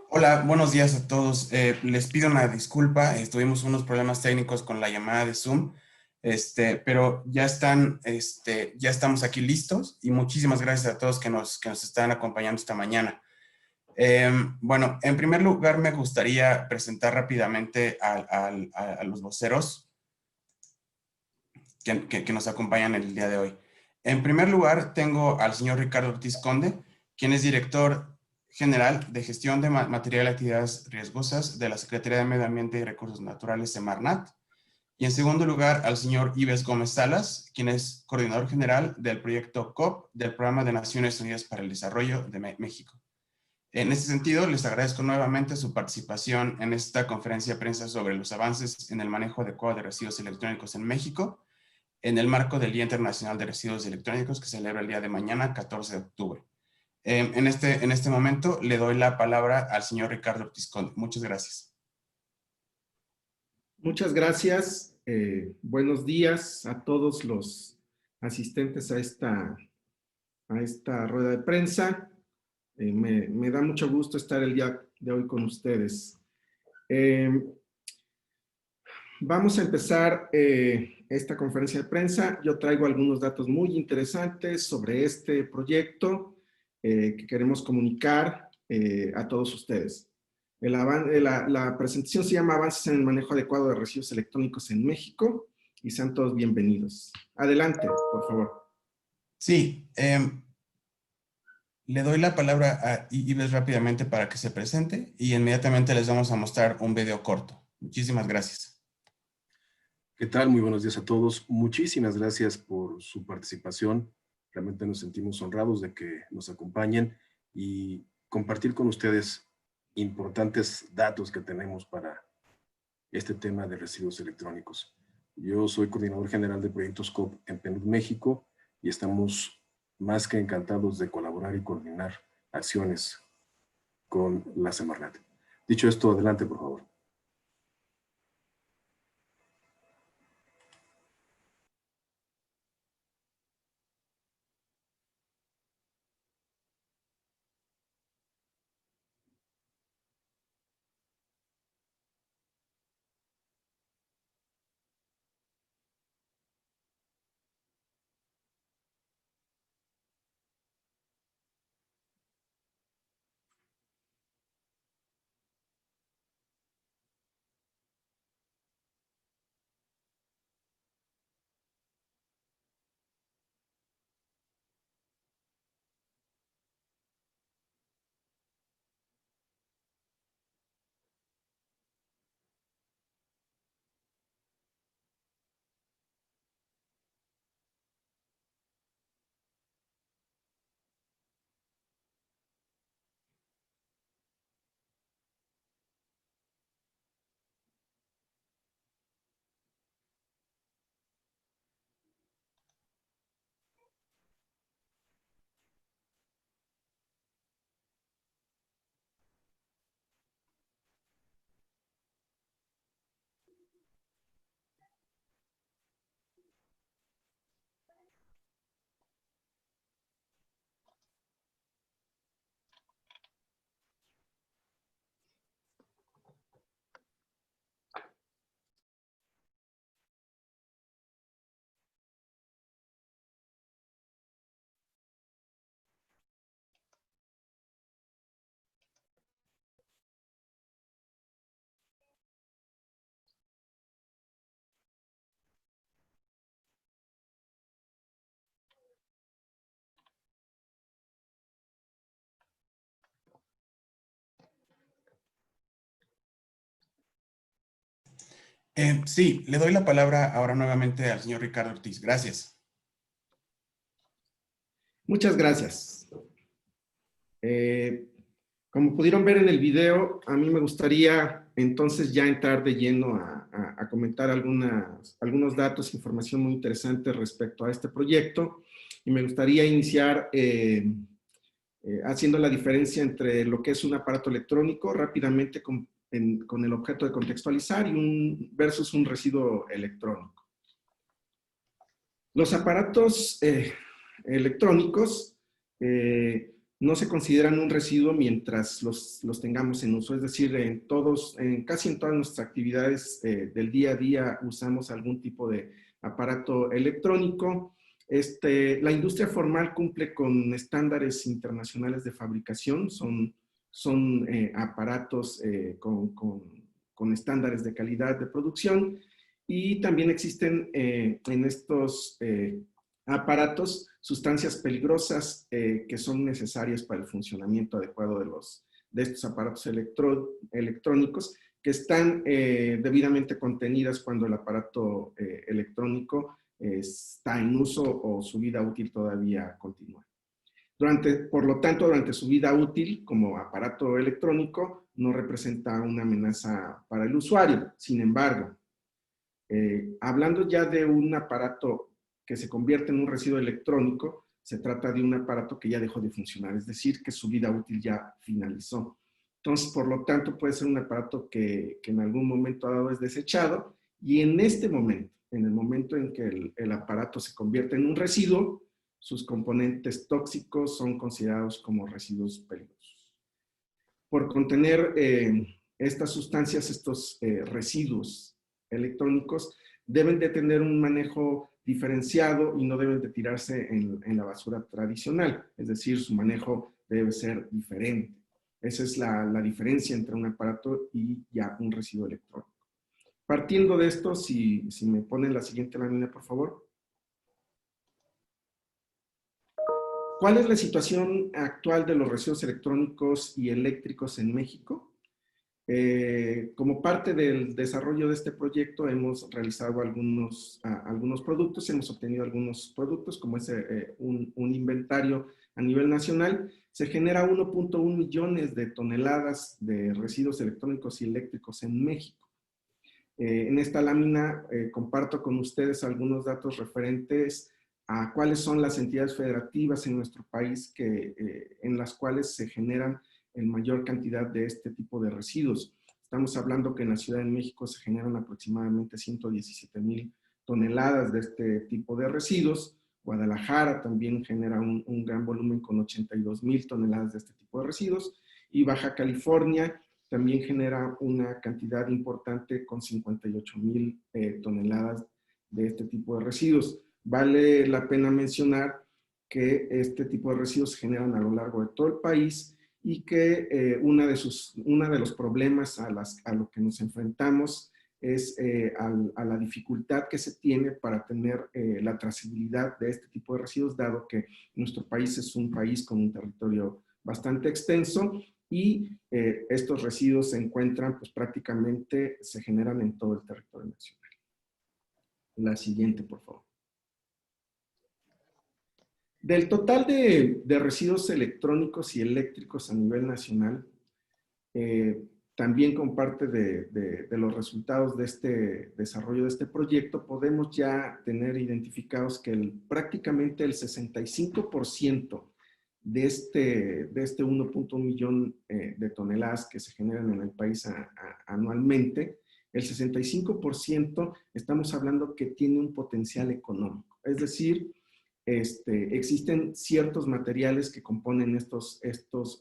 Hola, buenos días a todos. Les pido una disculpa, tuvimos unos problemas técnicos con la llamada de Zoom, pero ya ya estamos aquí listos y muchísimas gracias a todos que nos están acompañando esta mañana. Bueno, en primer lugar me gustaría presentar rápidamente a los voceros que nos acompañan el día de hoy. En primer lugar, tengo al señor Ricardo Ortiz Conde, quien es director general de gestión de material y actividades riesgosas de la Secretaría de Medio Ambiente y Recursos Naturales, Semarnat. Y en segundo lugar, al señor Ives Gómez Salas, quien es coordinador general del proyecto COP del Programa de Naciones Unidas para el Desarrollo de México. En este sentido, les agradezco nuevamente su participación en esta conferencia de prensa sobre los avances en el manejo adecuado de residuos electrónicos en México, en el marco del Día Internacional de Residuos Electrónicos que se celebra el día de mañana, 14 de octubre. En este momento le doy la palabra al señor Ricardo Ortiz Conde. Muchas gracias. Muchas gracias. Buenos días a todos los asistentes a esta rueda de prensa. Me da mucho gusto estar el día de hoy con ustedes. Vamos a empezar esta conferencia de prensa. Yo traigo algunos datos muy interesantes sobre este proyecto que queremos comunicar a todos ustedes. La presentación se llama Avances en el manejo adecuado de residuos electrónicos en México y sean todos bienvenidos. Adelante, por favor. Sí, le doy la palabra a Ives rápidamente para que se presente y inmediatamente les vamos a mostrar un video corto. Muchísimas gracias. ¿Qué tal? Muy buenos días a todos. Muchísimas gracias por su participación. Realmente nos sentimos honrados de que nos acompañen y compartir con ustedes importantes datos que tenemos para este tema de residuos electrónicos. Yo soy coordinador general de proyectos COP en PNUD México y estamos más que encantados de colaborar y coordinar acciones con la Semarnat. Dicho esto, adelante, por favor. Sí, le doy la palabra ahora nuevamente al señor Ricardo Ortiz. Gracias. Muchas gracias. Como pudieron ver en el video, a mí me gustaría entonces ya entrar de lleno a comentar algunos datos, información muy interesante respecto a este proyecto. Y me gustaría iniciar haciendo la diferencia entre lo que es un aparato electrónico rápidamente con el objeto de contextualizar versus un residuo electrónico. Los aparatos electrónicos no se consideran un residuo mientras los tengamos en uso. Es decir, casi en todas nuestras actividades del día a día usamos algún tipo de aparato electrónico. La industria formal cumple con estándares internacionales de fabricación. Son aparatos con estándares de calidad de producción, y también existen en estos aparatos sustancias peligrosas que son necesarias para el funcionamiento adecuado de estos aparatos electrónicos, que están debidamente contenidas cuando el aparato electrónico está en uso o su vida útil todavía continúa. Por lo tanto, durante su vida útil como aparato electrónico no representa una amenaza para el usuario. Sin embargo, hablando ya de un aparato que se convierte en un residuo electrónico, se trata de un aparato que ya dejó de funcionar, es decir, que su vida útil ya finalizó. Entonces, por lo tanto, puede ser un aparato que en algún momento dado es desechado, y en este momento, en el momento en que el aparato se convierte en un residuo, sus componentes tóxicos son considerados como residuos peligrosos. Por contener estas sustancias, estos residuos electrónicos deben de tener un manejo diferenciado y no deben de tirarse en la basura tradicional, es decir, su manejo debe ser diferente. Esa es la diferencia entre un aparato y ya un residuo electrónico. Partiendo de esto, si me ponen la siguiente lámina, por favor. ¿Cuál es la situación actual de los residuos electrónicos y eléctricos en México? Como parte del desarrollo de este proyecto hemos realizado algunos productos, hemos obtenido algunos productos, como es un inventario a nivel nacional. Se genera 1.1 millones de toneladas de residuos electrónicos y eléctricos en México. En esta lámina comparto con ustedes algunos datos referentes a cuáles son las entidades federativas en nuestro país en las cuales se generan en mayor cantidad de este tipo de residuos. Estamos hablando que en la Ciudad de México se generan aproximadamente 117,000 toneladas de este tipo de residuos. Guadalajara también genera un gran volumen con 82,000 toneladas de este tipo de residuos. Y Baja California también genera una cantidad importante con 58,000 toneladas de este tipo de residuos. Vale la pena mencionar que este tipo de residuos se generan a lo largo de todo el país, y que uno de los problemas a lo que nos enfrentamos es a la dificultad que se tiene para tener la trazabilidad de este tipo de residuos, dado que nuestro país es un país con un territorio bastante extenso, y estos residuos se encuentran, pues prácticamente se generan en todo el territorio nacional. La siguiente, por favor. Del total de residuos electrónicos y eléctricos a nivel nacional, también con parte de los resultados de este desarrollo de este proyecto, podemos ya tener identificados que prácticamente el 65% de este 1.1 millón de toneladas que se generan en el país anualmente, el 65% estamos hablando que tiene un potencial económico. Es decir, existen ciertos materiales que componen estos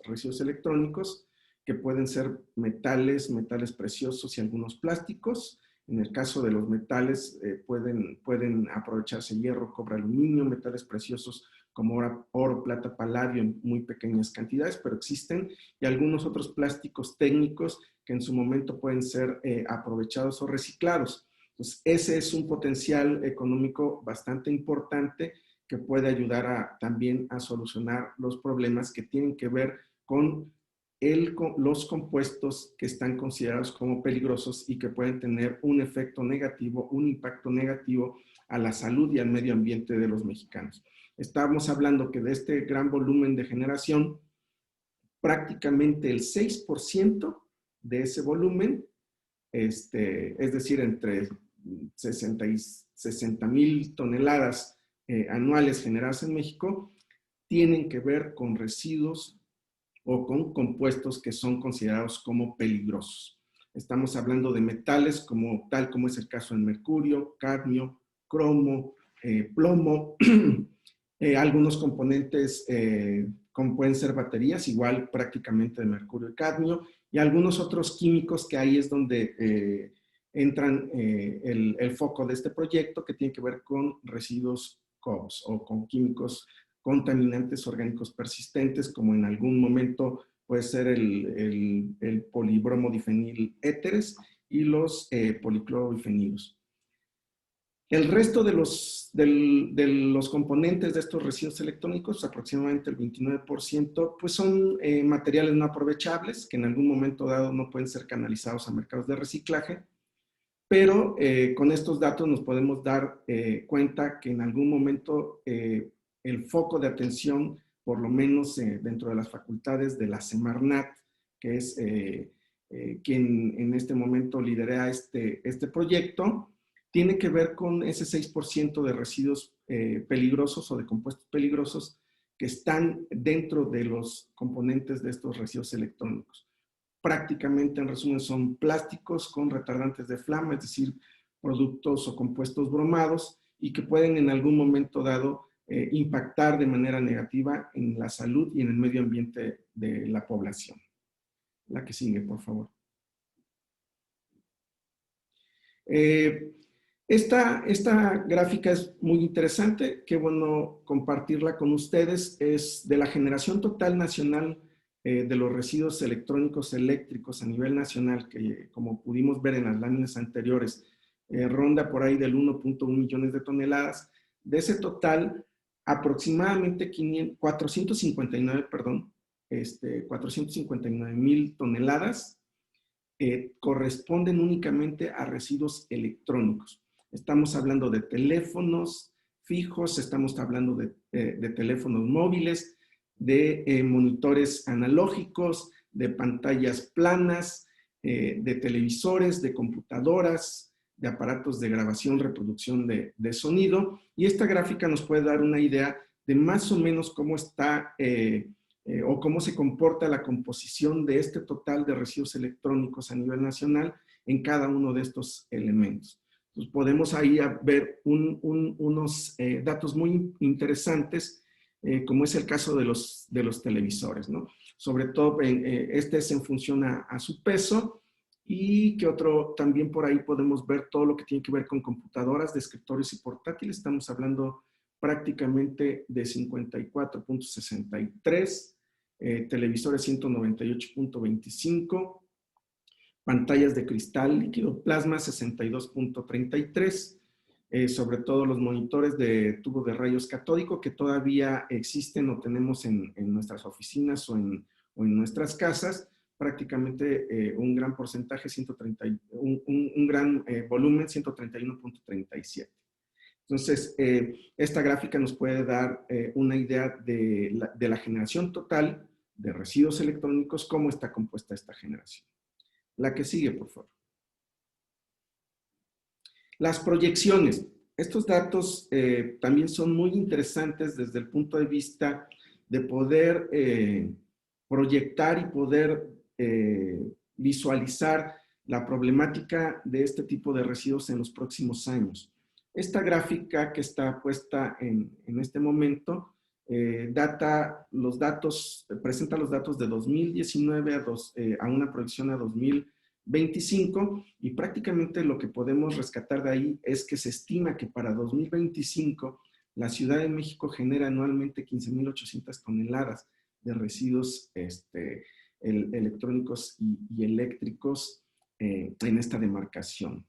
residuos electrónicos, que pueden ser metales preciosos y algunos plásticos. En el caso de los metales, pueden aprovecharse hierro, cobre, aluminio, metales preciosos como oro, plata, paladio en muy pequeñas cantidades, pero existen, y algunos otros plásticos técnicos que en su momento pueden ser aprovechados o reciclados. Entonces, ese es un potencial económico bastante importante que puede ayudar también a solucionar los problemas que tienen que ver con los compuestos que están considerados como peligrosos y que pueden tener un efecto negativo, un impacto negativo a la salud y al medio ambiente de los mexicanos. Estamos hablando que de este gran volumen de generación, prácticamente el 6% de ese volumen, es decir, entre 60,000 toneladas anuales generadas en México, tienen que ver con residuos o con compuestos que son considerados como peligrosos. Estamos hablando de metales tal como es el caso del mercurio, cadmio, cromo, plomo, algunos componentes como pueden ser baterías, igual prácticamente de mercurio y cadmio, y algunos otros químicos que ahí es donde entran el foco de este proyecto, que tiene que ver con residuos COBS o con químicos contaminantes orgánicos persistentes, como en algún momento puede ser el polibromodifenil éteres y los policlorobifenilos. El resto de los componentes de estos residuos electrónicos, aproximadamente el 29%, pues son materiales no aprovechables, que en algún momento dado no pueden ser canalizados a mercados de reciclaje, pero con estos datos nos podemos dar cuenta que en algún momento el foco de atención, por lo menos dentro de las facultades de la Semarnat, que es quien en este momento lidera este proyecto, tiene que ver con ese 6% de residuos peligrosos o de compuestos peligrosos que están dentro de los componentes de estos residuos electrónicos. Prácticamente, en resumen, son plásticos con retardantes de flama, es decir, productos o compuestos bromados, y que pueden en algún momento dado impactar de manera negativa en la salud y en el medio ambiente de la población. La que sigue, por favor. Esta gráfica es muy interesante, qué bueno compartirla con ustedes. Es de la generación total nacional de los residuos electrónicos eléctricos a nivel nacional, que como pudimos ver en las láminas anteriores, ronda por ahí del 1.1 millones de toneladas. De ese total, aproximadamente 459,000 toneladas corresponden únicamente a residuos electrónicos. Estamos hablando de teléfonos fijos, estamos hablando de teléfonos móviles, de monitores analógicos, de pantallas planas, de televisores, de computadoras, de aparatos de grabación, reproducción de sonido. Y esta gráfica nos puede dar una idea de más o menos cómo está o cómo se comporta la composición de este total de residuos electrónicos a nivel nacional en cada uno de estos elementos. Entonces, podemos ahí ver unos datos muy interesantes, como es el caso de los televisores, ¿no? Sobre todo, este es en función a su peso, y que otro, también por ahí podemos ver todo lo que tiene que ver con computadoras, de escritorios y portátiles. Estamos hablando prácticamente de 54.63, televisores 198.25, pantallas de cristal líquido plasma 62.33, sobre todo los monitores de tubo de rayos catódico que todavía existen o tenemos en nuestras oficinas o en nuestras casas, prácticamente un gran porcentaje, un gran volumen, 131.37. Entonces, esta gráfica nos puede dar una idea de la generación total de residuos electrónicos, cómo está compuesta esta generación. La que sigue, por favor. Las proyecciones. Estos datos también son muy interesantes desde el punto de vista de poder proyectar y poder visualizar la problemática de este tipo de residuos en los próximos años. Esta gráfica que está puesta en este momento presenta los datos de 2019 a una proyección a 2025, y prácticamente lo que podemos rescatar de ahí es que se estima que para 2025 la Ciudad de México genera anualmente 15,800 toneladas de residuos electrónicos y eléctricos en esta demarcación.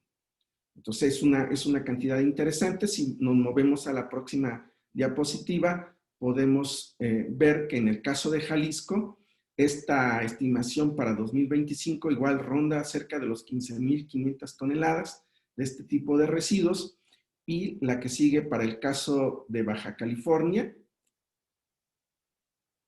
Entonces es una cantidad interesante. Si nos movemos a la próxima diapositiva, podemos ver que en el caso de Jalisco, esta estimación para 2025 igual ronda cerca de los 15,500 toneladas de este tipo de residuos, y la que sigue para el caso de Baja California.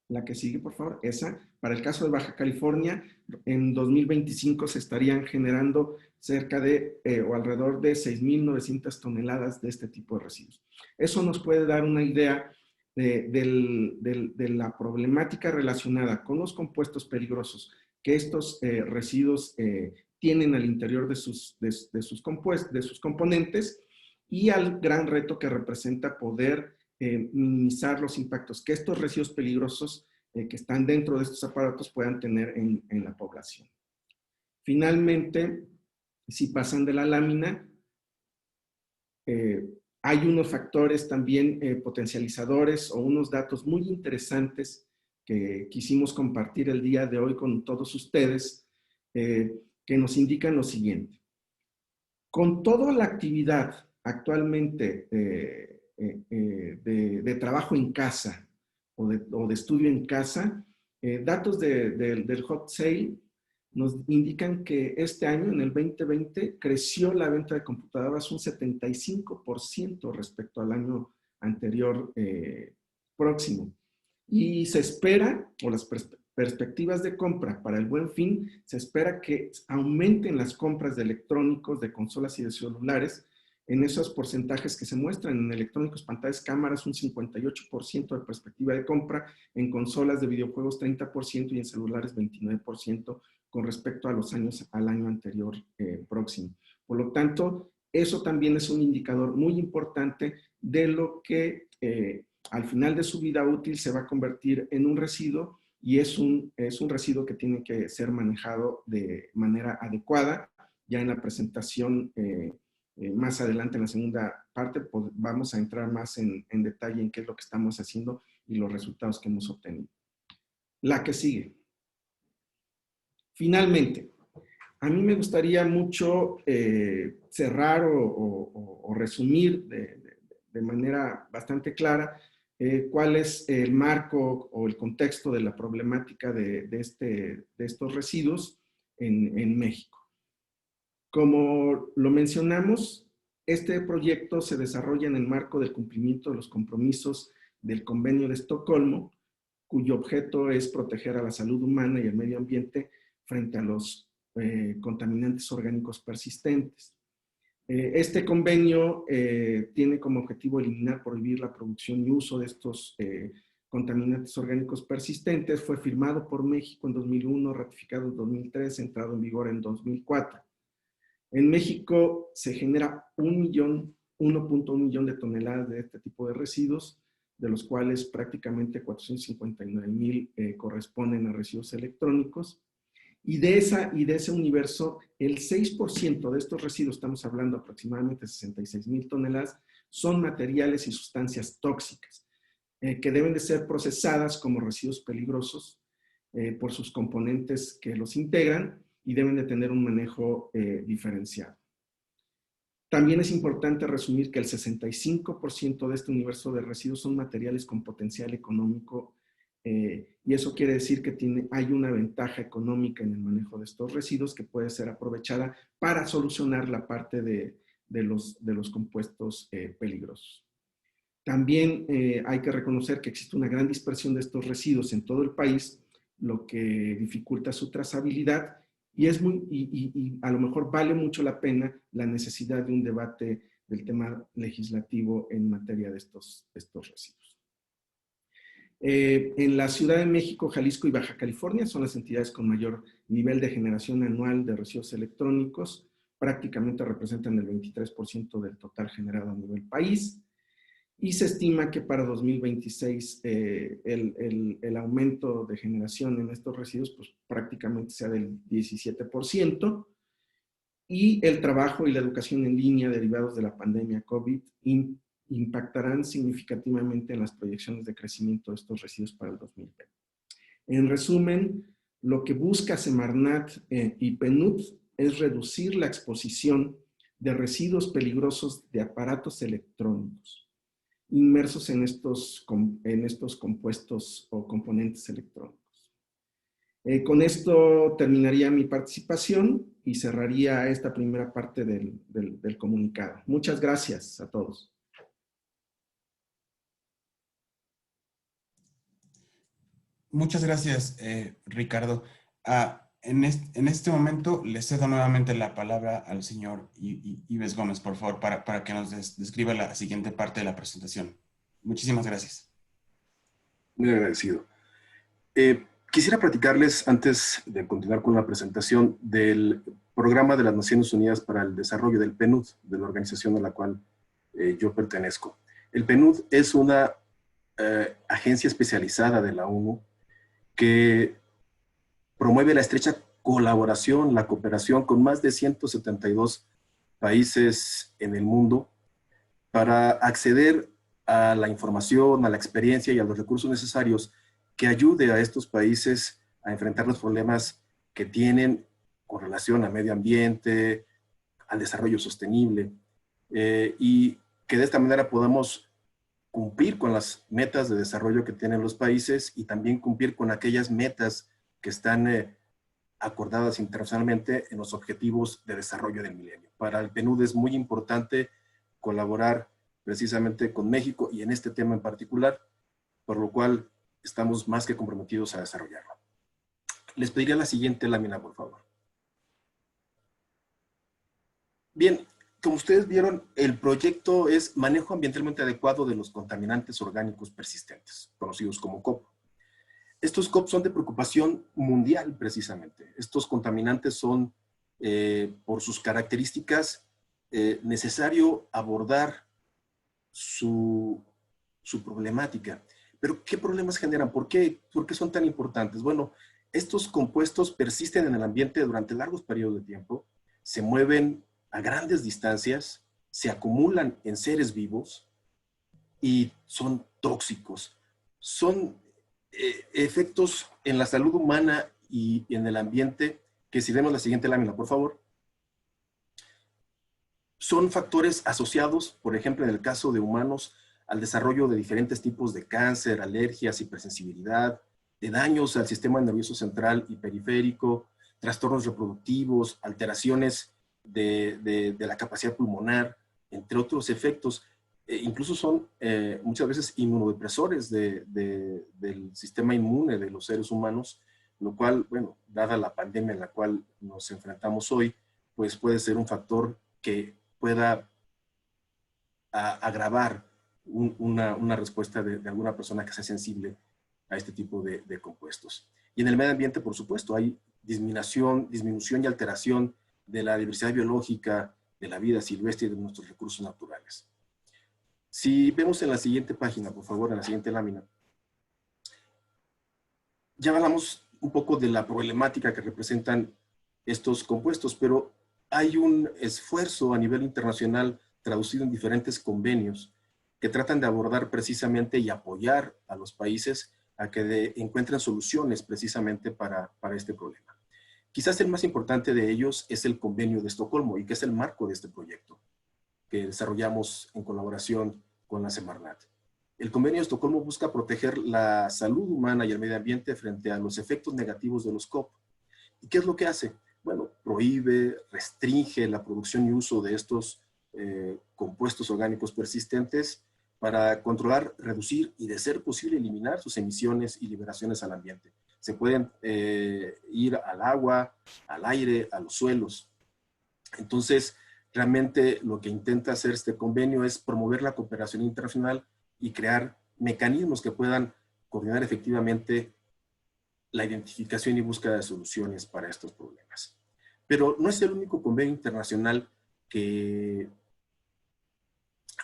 La que sigue, por favor, esa. Para el caso de Baja California, en 2025 se estarían generando cerca de o alrededor de 6,900 toneladas de este tipo de residuos. Eso nos puede dar una idea de la problemática relacionada con los compuestos peligrosos que estos residuos tienen al interior de sus componentes, y al gran reto que representa poder minimizar los impactos que estos residuos peligrosos que están dentro de estos aparatos puedan tener en la población. Finalmente, si pasan de la lámina, hay unos factores también potencializadores o unos datos muy interesantes que quisimos compartir el día de hoy con todos ustedes, que nos indican lo siguiente. Con toda la actividad actualmente de trabajo en casa o de estudio en casa, datos del hot sale nos indican que este año, en el 2020, creció la venta de computadoras un 75% respecto al año anterior próximo. Y se espera, o las perspectivas de compra para el Buen Fin, se espera que aumenten las compras de electrónicos, de consolas y de celulares, en esos porcentajes que se muestran en electrónicos, pantallas, cámaras, un 58% de perspectiva de compra, en consolas de videojuegos 30% y en celulares 29% con respecto a los años, al año anterior próximo. Por lo tanto, eso también es un indicador muy importante de lo que al final de su vida útil se va a convertir en un residuo, y es un residuo que tiene que ser manejado de manera adecuada. Ya en la presentación más adelante, en la segunda parte, pues vamos a entrar más en detalle en qué es lo que estamos haciendo y los resultados que hemos obtenido. La que sigue. Finalmente, a mí me gustaría mucho cerrar o resumir de manera bastante clara cuál es el marco o el contexto de la problemática de estos residuos en México. Como lo mencionamos, este proyecto se desarrolla en el marco del cumplimiento de los compromisos del Convenio de Estocolmo, cuyo objeto es proteger a la salud humana y el medio ambiente frente a los contaminantes orgánicos persistentes. Este convenio tiene como objetivo eliminar, prohibir la producción y uso de estos contaminantes orgánicos persistentes. Fue firmado por México en 2001, ratificado en 2003, entrado en vigor en 2004. En México se genera 1.1 millón de toneladas de este tipo de residuos, de los cuales prácticamente 459,000 corresponden a residuos electrónicos. Y de ese universo, el 6% de estos residuos, estamos hablando aproximadamente de 66,000 toneladas, son materiales y sustancias tóxicas, que deben de ser procesadas como residuos peligrosos por sus componentes que los integran, y deben de tener un manejo diferenciado. También es importante resumir que el 65% de este universo de residuos son materiales con potencial económico, y eso quiere decir que hay una ventaja económica en el manejo de estos residuos que puede ser aprovechada para solucionar la parte de los compuestos peligrosos. También hay que reconocer que existe una gran dispersión de estos residuos en todo el país, lo que dificulta su trazabilidad, y a lo mejor vale mucho la pena la necesidad de un debate del tema legislativo en materia de estos residuos. En la Ciudad de México, Jalisco y Baja California son las entidades con mayor nivel de generación anual de residuos electrónicos, prácticamente representan el 23% del total generado a nivel país, y se estima que para 2026 el aumento de generación en estos residuos pues, prácticamente sea del 17%, y el trabajo y la educación en línea derivados de la pandemia COVID impactarán significativamente en las proyecciones de crecimiento de estos residuos para el 2020. En resumen, lo que busca Semarnat y PNUD es reducir la exposición de residuos peligrosos de aparatos electrónicos inmersos en estos compuestos o componentes electrónicos. Con esto terminaría mi participación y cerraría esta primera parte del comunicado. Muchas gracias a todos. Muchas gracias, Ricardo. En este momento le cedo nuevamente la palabra al señor Ives Gómez, por favor, para que nos describa la siguiente parte de la presentación. Muchísimas gracias. Muy agradecido. Quisiera platicarles, antes de continuar con la presentación, del Programa de las Naciones Unidas para el Desarrollo del PNUD, de la organización a la cual yo pertenezco. El PNUD es una agencia especializada de la ONU que promueve la estrecha colaboración, la cooperación con más de 172 países en el mundo para acceder a la información, a la experiencia y a los recursos necesarios que ayude a estos países a enfrentar los problemas que tienen con relación al medio ambiente, al desarrollo sostenible, y que de esta manera podamos cumplir con las metas de desarrollo que tienen los países y también cumplir con aquellas metas que están acordadas internacionalmente en los objetivos de desarrollo del milenio. Para el PNUD es muy importante colaborar precisamente con México y en este tema en particular, por lo cual estamos más que comprometidos a desarrollarlo. Les pediría la siguiente lámina, por favor. Bien, como ustedes vieron, el proyecto es Manejo Ambientalmente Adecuado de los Contaminantes Orgánicos Persistentes, conocidos como COP. Estos COP son de preocupación mundial, precisamente. Estos contaminantes son, por sus características, necesario abordar su problemática. Pero, ¿qué problemas generan? ¿Por qué son tan importantes? Bueno, estos compuestos persisten en el ambiente durante largos periodos de tiempo, se mueven a grandes distancias, se acumulan en seres vivos y son tóxicos. Son efectos en la salud humana y en el ambiente que, si vemos la siguiente lámina, por favor, son factores asociados, por ejemplo, en el caso de humanos, al desarrollo de diferentes tipos de cáncer, alergias, hipersensibilidad, de daños al sistema nervioso central y periférico, trastornos reproductivos, alteraciones de la capacidad pulmonar, entre otros efectos. Incluso son muchas veces inmunodepresores del sistema inmune de los seres humanos, lo cual, bueno, dada la pandemia en la cual nos enfrentamos hoy, pues puede ser un factor que pueda agravar una respuesta de alguna persona que sea sensible a este tipo de compuestos. Y en el medio ambiente, por supuesto, hay disminución y alteración de la diversidad biológica, de la vida silvestre y de nuestros recursos naturales. Si vemos en la siguiente página, por favor, en la siguiente lámina, ya hablamos un poco de la problemática que representan estos compuestos, pero hay un esfuerzo a nivel internacional traducido en diferentes convenios que tratan de abordar precisamente y apoyar a los países a que encuentren soluciones precisamente para este problema. Quizás el más importante de ellos es el Convenio de Estocolmo, y que es el marco de este proyecto que desarrollamos en colaboración con la Semarnat. El Convenio de Estocolmo busca proteger la salud humana y el medio ambiente frente a los efectos negativos de los COP. ¿Y qué es lo que hace? Bueno, prohíbe, restringe la producción y uso de estos compuestos orgánicos persistentes para controlar, reducir y, de ser posible, eliminar sus emisiones y liberaciones al ambiente. Se pueden ir al agua, al aire, a los suelos. Entonces, realmente lo que intenta hacer este convenio es promover la cooperación internacional y crear mecanismos que puedan coordinar efectivamente la identificación y búsqueda de soluciones para estos problemas. Pero no es el único convenio internacional que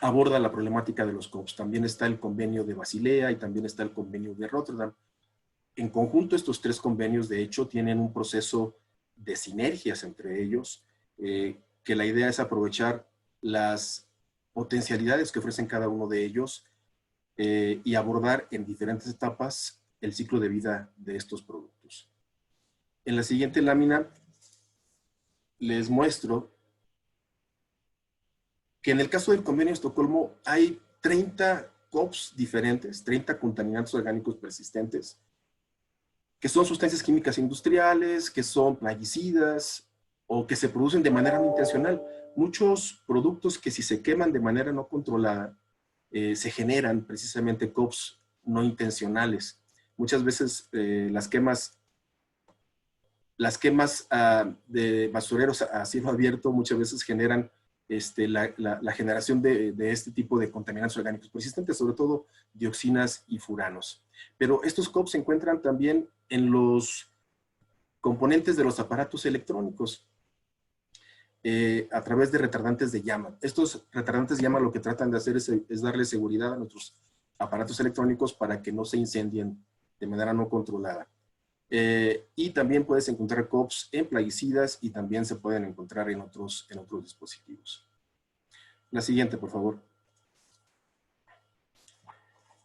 aborda la problemática de los COPs. También está el convenio de Basilea y también está el convenio de Rotterdam. En conjunto, estos tres convenios, de hecho, tienen un proceso de sinergias entre ellos, que la idea es aprovechar las potencialidades que ofrecen cada uno de ellos y abordar en diferentes etapas el ciclo de vida de estos productos. En la siguiente lámina les muestro que en el caso del Convenio de Estocolmo hay 30 COPs diferentes, 30 contaminantes orgánicos persistentes, que son sustancias químicas industriales, que son plaguicidas o que se producen de manera no intencional. Muchos productos que, si se queman de manera no controlada, se generan precisamente COPs no intencionales. Muchas veces las quemas de basureros a cielo abierto muchas veces generan la generación de este tipo de contaminantes orgánicos persistentes, sobre todo dioxinas y furanos. Pero estos COPs se encuentran también en los componentes de los aparatos electrónicos a través de retardantes de llama. Estos retardantes de llama lo que tratan de hacer es darle seguridad a nuestros aparatos electrónicos para que no se incendien de manera no controlada. Y también puedes encontrar COPS en plaguicidas y también se pueden encontrar en otros dispositivos. La siguiente, por favor.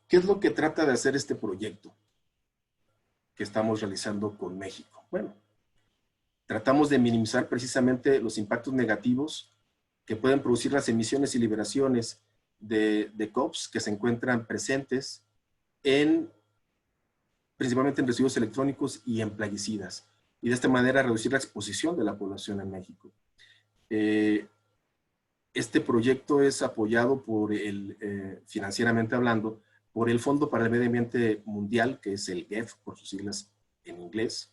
¿Qué es lo que trata de hacer este proyecto que estamos realizando con México? Bueno, tratamos de minimizar precisamente los impactos negativos que pueden producir las emisiones y liberaciones de COPS que se encuentran presentes principalmente en residuos electrónicos y en plaguicidas. Y de esta manera reducir la exposición de la población en México. Este proyecto es apoyado financieramente hablando, por el Fondo para el Medio Ambiente Mundial, que es el GEF, por sus siglas en inglés.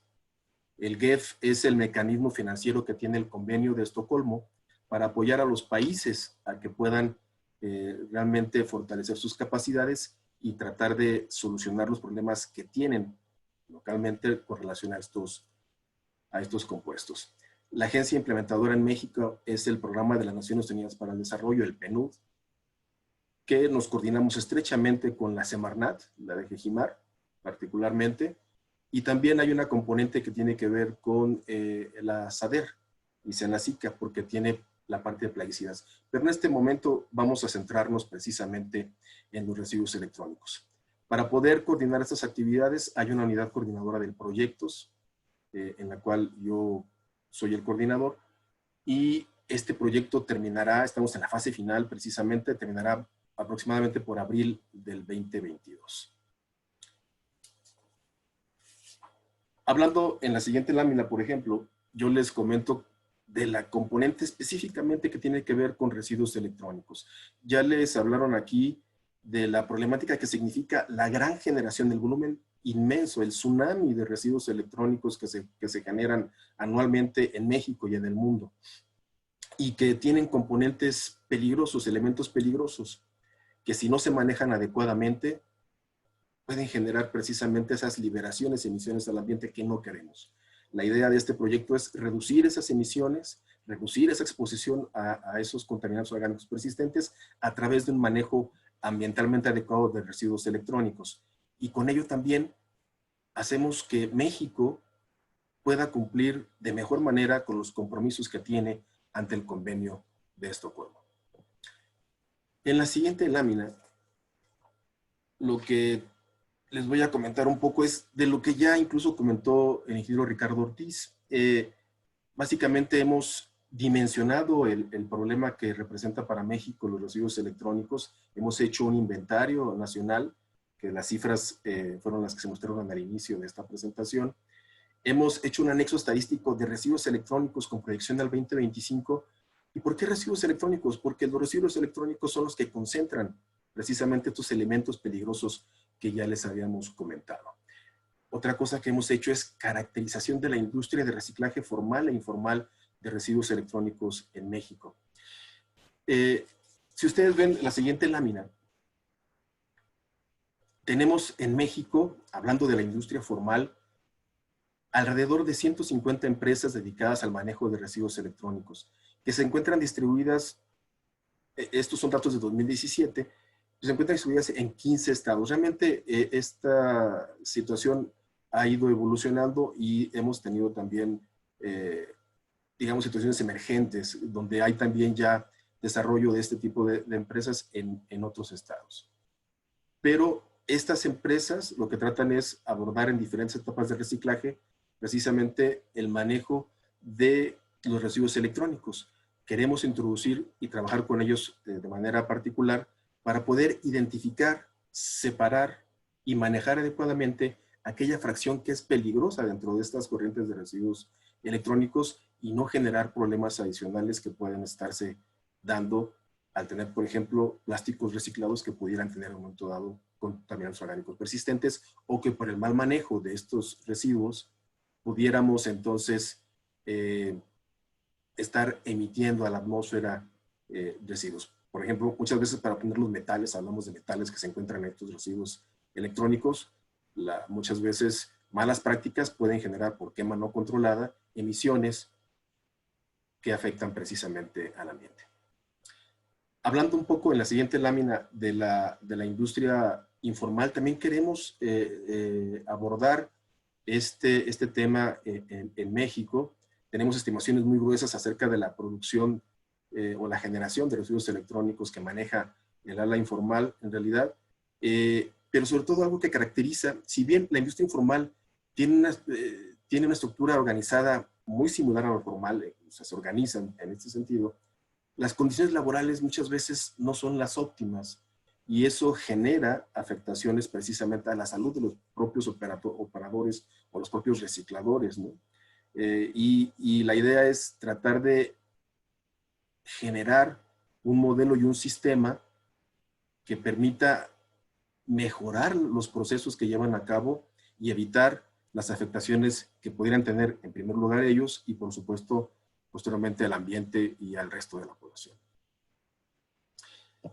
El GEF es el mecanismo financiero que tiene el Convenio de Estocolmo para apoyar a los países a que puedan realmente fortalecer sus capacidades y tratar de solucionar los problemas que tienen localmente con relación a estos compuestos. La agencia implementadora en México es el Programa de las Naciones Unidas para el Desarrollo, el PNUD, que nos coordinamos estrechamente con la Semarnat, la de Jejimar particularmente, y también hay una componente que tiene que ver con la SADER y Senacica, porque tiene la parte de plaguicidas. Pero en este momento vamos a centrarnos precisamente en los residuos electrónicos. Para poder coordinar estas actividades hay una unidad coordinadora de proyectos, en la cual yo soy el coordinador, y este proyecto terminará, estamos en la fase final precisamente, terminará aproximadamente por abril del 2022. Hablando en la siguiente lámina, por ejemplo, yo les comento de la componente específicamente que tiene que ver con residuos electrónicos. Ya les hablaron aquí de la problemática que significa la gran generación, del volumen inmenso, el tsunami de residuos electrónicos que se generan anualmente en México y en el mundo, y que tienen componentes peligrosos, elementos peligrosos, que si no se manejan adecuadamente, pueden generar precisamente esas liberaciones, emisiones al ambiente que no queremos. La idea de este proyecto es reducir esas emisiones, reducir esa exposición a esos contaminantes orgánicos persistentes a través de un manejo ambientalmente adecuado de residuos electrónicos. Y con ello también hacemos que México pueda cumplir de mejor manera con los compromisos que tiene ante el Convenio de Estocolmo. En la siguiente lámina, lo que les voy a comentar un poco es de lo que ya incluso comentó el ingeniero Ricardo Ortiz. Básicamente hemos dimensionado el problema que representa para México los residuos electrónicos. Hemos hecho un inventario nacional, que las cifras fueron las que se mostraron al inicio de esta presentación. Hemos hecho un anexo estadístico de residuos electrónicos con proyección al 2025. ¿Y por qué residuos electrónicos? Porque los residuos electrónicos son los que concentran precisamente estos elementos peligrosos que ya les habíamos comentado. Otra cosa que hemos hecho es caracterización de la industria de reciclaje formal e informal de residuos electrónicos en México. Si ustedes ven la siguiente lámina, tenemos en México, hablando de la industria formal, alrededor de 150 empresas dedicadas al manejo de residuos electrónicos, que se encuentran distribuidas, estos son datos de 2017, se encuentran distribuidas en 15 estados. Realmente esta situación ha ido evolucionando y hemos tenido también, digamos, situaciones emergentes, donde hay también ya desarrollo de este tipo de empresas en otros estados. Pero estas empresas lo que tratan es abordar en diferentes etapas de reciclaje precisamente el manejo de los residuos electrónicos. Queremos introducir y trabajar con ellos de manera particular para poder identificar, separar y manejar adecuadamente aquella fracción que es peligrosa dentro de estas corrientes de residuos electrónicos y no generar problemas adicionales que pueden estarse dando al tener, por ejemplo, plásticos reciclados que pudieran tener en un momento dado contaminantes orgánicos persistentes, o que por el mal manejo de estos residuos pudiéramos entonces estar emitiendo a la atmósfera residuos. Por ejemplo, muchas veces para obtener los metales, hablamos de metales que se encuentran en estos residuos electrónicos, muchas veces malas prácticas pueden generar por quema no controlada emisiones que afectan precisamente al ambiente. Hablando un poco en la siguiente lámina de la industria informal, también queremos abordar este tema en México. Tenemos estimaciones muy gruesas acerca de la producción o la generación de residuos electrónicos que maneja el ala informal en realidad, pero sobre todo algo que caracteriza, si bien la industria informal tiene una estructura organizada muy similar a la formal, o sea, se organizan en este sentido, las condiciones laborales muchas veces no son las óptimas y eso genera afectaciones precisamente a la salud de los propios operadores o los propios recicladores, ¿no? Y la idea es tratar de generar un modelo y un sistema que permita mejorar los procesos que llevan a cabo y evitar las afectaciones que pudieran tener en primer lugar ellos y por supuesto posteriormente al ambiente y al resto de la población.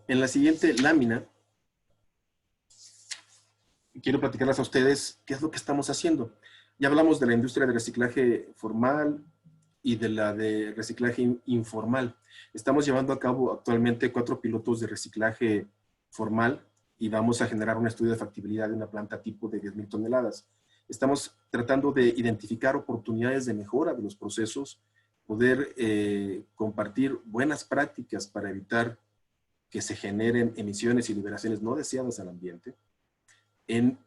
En la siguiente lámina quiero platicarles a ustedes qué es lo que estamos haciendo. Ya hablamos de la industria de reciclaje formal y de la de reciclaje informal. Estamos llevando a cabo actualmente 4 pilotos de reciclaje formal y vamos a generar un estudio de factibilidad de una planta tipo de 10,000 toneladas. Estamos tratando de identificar oportunidades de mejora de los procesos, poder compartir buenas prácticas para evitar que se generen emisiones y liberaciones no deseadas al ambiente en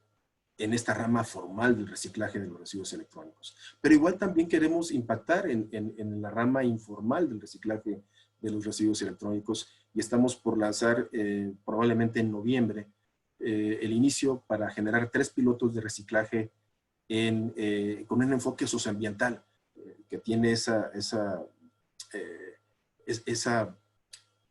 esta rama formal del reciclaje de los residuos electrónicos. Pero igual también queremos impactar en la rama informal del reciclaje de los residuos electrónicos y estamos por lanzar probablemente en noviembre el inicio para generar 3 pilotos de reciclaje con un enfoque socioambiental que tiene esa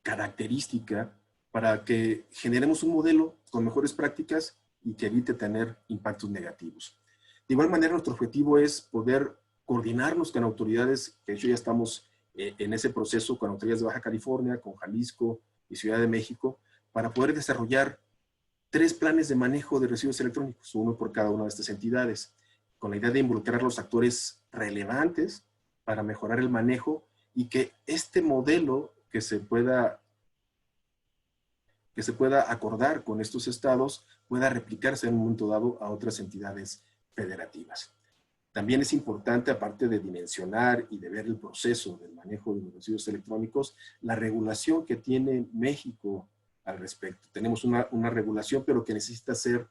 característica para que generemos un modelo con mejores prácticas y que evite tener impactos negativos. De igual manera, nuestro objetivo es poder coordinarnos con autoridades, que de hecho ya estamos en ese proceso, con autoridades de Baja California, con Jalisco y Ciudad de México, para poder desarrollar 3 planes de manejo de residuos electrónicos, uno por cada una de estas entidades, con la idea de involucrar a los actores relevantes para mejorar el manejo y que este modelo que se pueda acordar con estos estados pueda replicarse en un momento dado a otras entidades federativas. También es importante, aparte de dimensionar y de ver el proceso del manejo de los residuos electrónicos, la regulación que tiene México al respecto. Tenemos una regulación, pero que necesita ser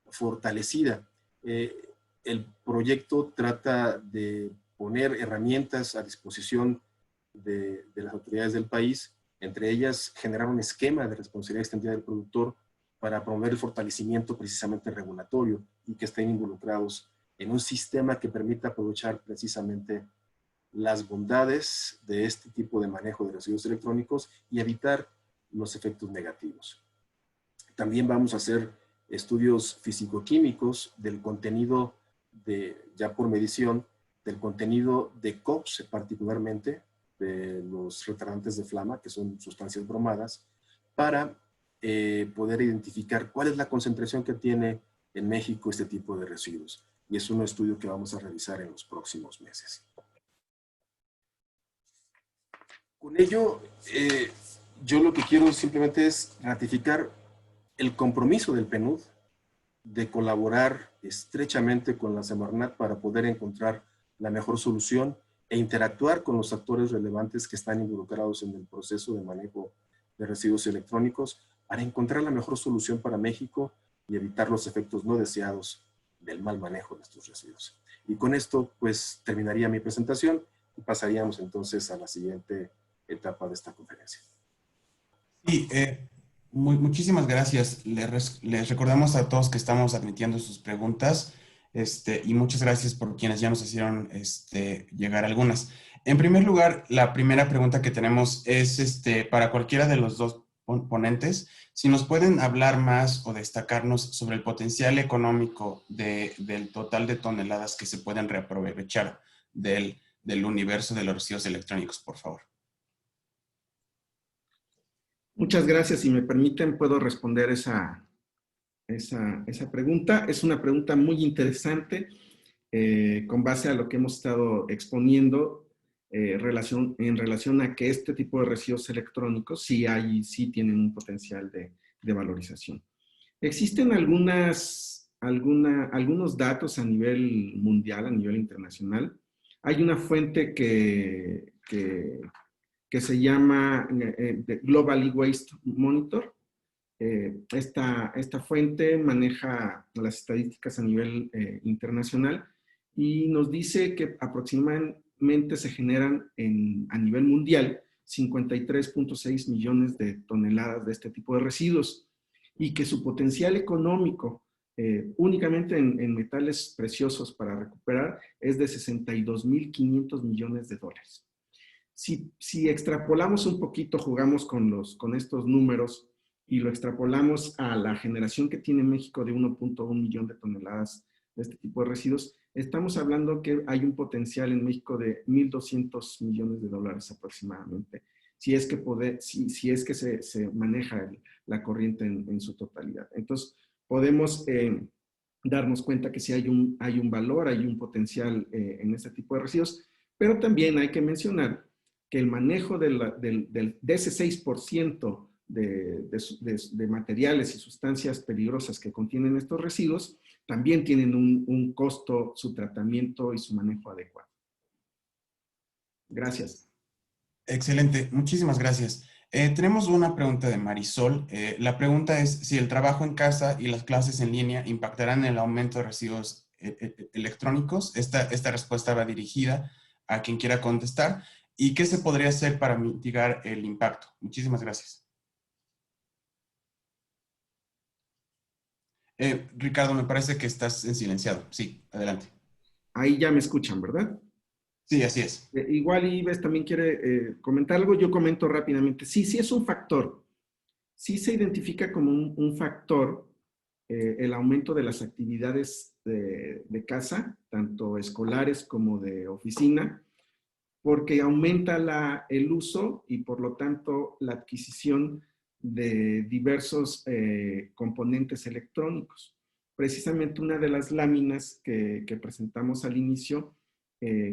fortalecida. El proyecto trata de poner herramientas a disposición de las autoridades del país, entre ellas generar un esquema de responsabilidad extendida del productor para promover el fortalecimiento precisamente regulatorio y que estén involucrados en un sistema que permita aprovechar precisamente las bondades de este tipo de manejo de residuos electrónicos y evitar los efectos negativos. También vamos a hacer estudios físico-químicos del contenido ya por medición, del contenido de COPS particularmente, de los retardantes de flama, que son sustancias bromadas, para poder identificar cuál es la concentración que tiene en México este tipo de residuos. Y es un estudio que vamos a realizar en los próximos meses. Con ello, yo lo que quiero simplemente es ratificar el compromiso del PNUD de colaborar estrechamente con la Semarnat para poder encontrar la mejor solución e interactuar con los actores relevantes que están involucrados en el proceso de manejo de residuos electrónicos para encontrar la mejor solución para México y evitar los efectos no deseados del mal manejo de estos residuos. Y con esto, pues, terminaría mi presentación y pasaríamos entonces a la siguiente etapa de esta conferencia. Sí, muchísimas gracias. Les recordamos a todos que estamos admitiendo sus preguntas y muchas gracias por quienes ya nos hicieron llegar algunas. En primer lugar, la primera pregunta que tenemos es para cualquiera de los dos ponentes, si nos pueden hablar más o destacarnos sobre el potencial económico del total de toneladas que se pueden reaprovechar del universo de los residuos electrónicos, por favor. Muchas gracias. Si me permiten, puedo responder esa pregunta. Es una pregunta muy interesante con base a lo que hemos estado exponiendo en relación a que este tipo de residuos electrónicos sí tienen un potencial de valorización. Existen algunas algunos datos a nivel mundial, a nivel internacional. Hay una fuente que se llama Global E-Waste Monitor. Esta fuente maneja las estadísticas a nivel internacional y nos dice que aproximadamente se generan a nivel mundial 53.6 millones de toneladas de este tipo de residuos y que su potencial económico únicamente en metales preciosos para recuperar es de 62.500 millones de dólares. Si extrapolamos un poquito, jugamos con estos números y lo extrapolamos a la generación que tiene México de 1.1 millón de toneladas de este tipo de residuos, estamos hablando que hay un potencial en México de 1.200 millones de dólares aproximadamente, si es que se maneja la corriente en su totalidad. Entonces, podemos darnos cuenta que sí hay un valor, hay un potencial en este tipo de residuos, pero también hay que mencionar que el manejo de ese 6% de materiales y sustancias peligrosas que contienen estos residuos, también tienen un costo, su tratamiento y su manejo adecuado. Gracias. Excelente, muchísimas gracias. Tenemos una pregunta de Marisol. La pregunta es si el trabajo en casa y las clases en línea impactarán en el aumento de residuos electrónicos. Esta respuesta va dirigida a quien quiera contestar. ¿Y qué se podría hacer para mitigar el impacto? Muchísimas gracias. Ricardo, me parece que estás en silenciado. Sí, adelante. Ahí ya me escuchan, ¿verdad? Sí, así es. Igual Ives también quiere comentar algo, yo comento rápidamente. Sí es un factor. Sí se identifica como un factor el aumento de las actividades de casa, tanto escolares como de oficina, porque aumenta el uso y por lo tanto la adquisición de diversos componentes electrónicos. Precisamente una de las láminas que presentamos al inicio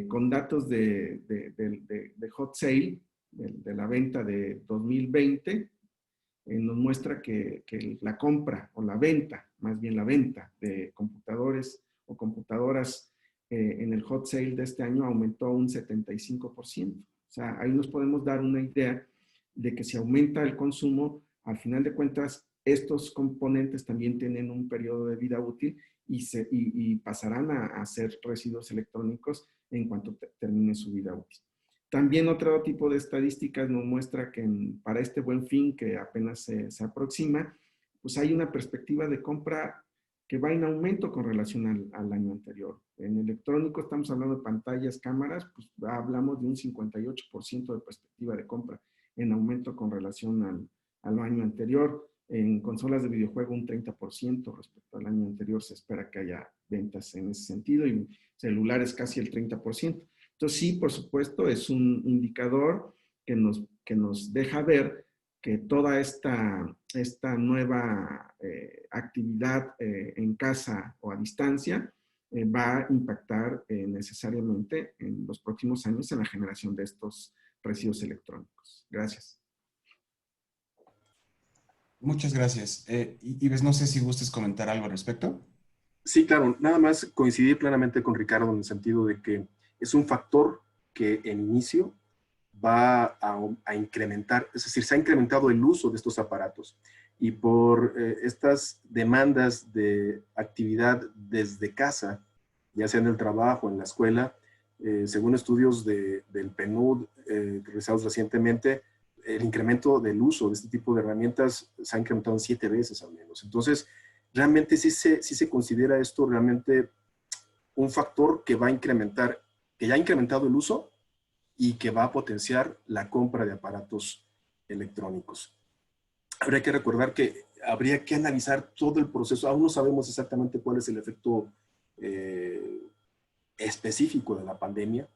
con datos de Hot Sale, de la venta de 2020, nos muestra que la compra o la venta, más bien la venta de computadores o computadoras en el hot sale de este año aumentó un 75%. O sea, ahí nos podemos dar una idea de que si aumenta el consumo, al final de cuentas, estos componentes también tienen un periodo de vida útil y pasarán a ser residuos electrónicos en cuanto termine su vida útil. También otro tipo de estadísticas nos muestra que para este Buen Fin que apenas se aproxima, pues hay una perspectiva de compra que va en aumento con relación al año anterior. En electrónico estamos hablando de pantallas, cámaras, pues hablamos de un 58% de perspectiva de compra en aumento con relación al año anterior. En consolas de videojuego un 30% respecto al año anterior se espera que haya ventas en ese sentido y celulares casi el 30%. Entonces sí, por supuesto, es un indicador que nos deja ver que toda esta nueva actividad en casa o a distancia va a impactar necesariamente en los próximos años en la generación de estos residuos electrónicos. Gracias. Muchas gracias. Ives, no sé si gustes comentar algo al respecto. Sí, claro. Nada más coincidir plenamente con Ricardo en el sentido de que es un factor que en inicio va a incrementar, es decir, se ha incrementado el uso de estos aparatos y por estas demandas de actividad desde casa, ya sea en el trabajo, en la escuela, según estudios del PNUD realizados recientemente, el incremento del uso de este tipo de herramientas se ha incrementado en 7 veces al menos. Entonces, realmente sí se considera esto realmente un factor que va a incrementar, que ya ha incrementado el uso y que va a potenciar la compra de aparatos electrónicos. Habría que recordar que habría que analizar todo el proceso. Aún no sabemos exactamente cuál es el efecto específico de la pandemia.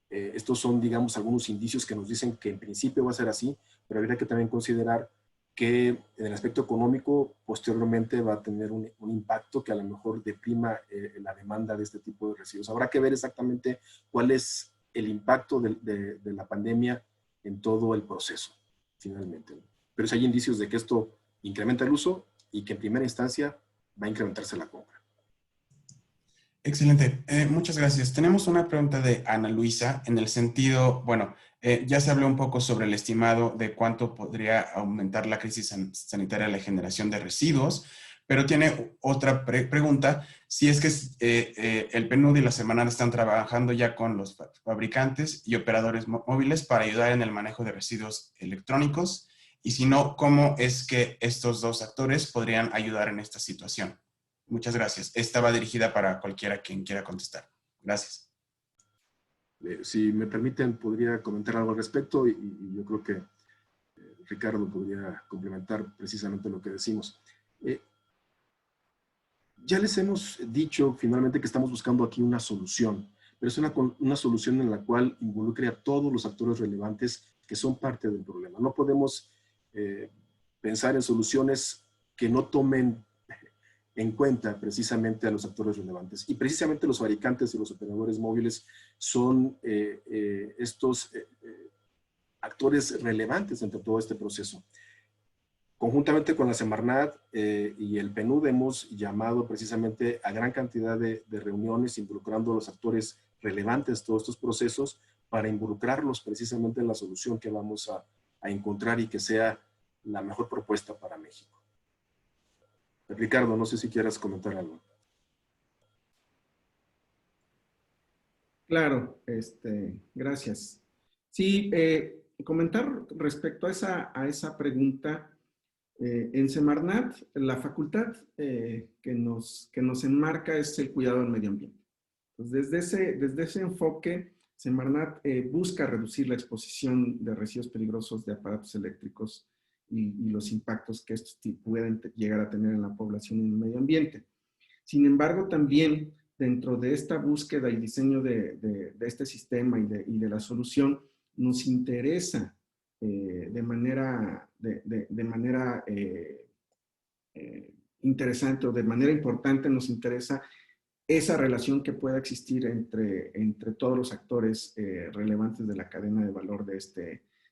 Estos son, digamos, algunos indicios que nos dicen que en principio va a ser así, pero habría que también considerar que en el aspecto económico posteriormente va a tener un impacto que a lo mejor deprima la demanda de este tipo de residuos. Habrá que ver exactamente cuál es el impacto de la pandemia en todo el proceso, finalmente. Pero sí hay indicios de que esto incrementa el uso y que en primera instancia va a incrementarse la compra. Excelente. Muchas gracias. Tenemos una pregunta de Ana Luisa en el sentido, bueno, ya se habló un poco sobre el estimado de cuánto podría aumentar la crisis sanitaria de la generación de residuos, pero tiene otra pregunta, si es que el PNUD y la Semarnat están trabajando ya con los fabricantes y operadores móviles para ayudar en el manejo de residuos electrónicos, y si no, ¿cómo es que estos dos actores podrían ayudar en esta situación? Muchas gracias. Esta va dirigida para cualquiera quien quiera contestar. Gracias. Si me permiten, podría comentar algo al respecto y yo creo que Ricardo podría complementar precisamente lo que decimos. Ya les hemos dicho finalmente que estamos buscando aquí una solución, pero es una solución en la cual involucre a todos los actores relevantes que son parte del problema. No podemos pensar en soluciones que no tomen en cuenta precisamente a los actores relevantes. Y precisamente los fabricantes y los operadores móviles son estos actores relevantes entre todo este proceso. Conjuntamente con la Semarnat y el PNUD hemos llamado precisamente a gran cantidad de reuniones involucrando a los actores relevantes de todos estos procesos para involucrarlos precisamente en la solución que vamos a encontrar y que sea la mejor propuesta para México. Ricardo, no sé si quieras comentar algo. Claro, gracias. Sí, comentar respecto a esa pregunta. En Semarnat, la facultad que nos enmarca es el cuidado del medio ambiente. Entonces, desde ese enfoque, Semarnat busca reducir la exposición de residuos peligrosos de aparatos eléctricos y los impactos que estos pueden llegar a tener en la población y en el medio ambiente. Sin embargo, también dentro de esta búsqueda y diseño de este sistema y de la solución, nos interesa de manera interesante o de manera importante, nos interesa esa relación que pueda existir entre todos los actores relevantes de la cadena de valor de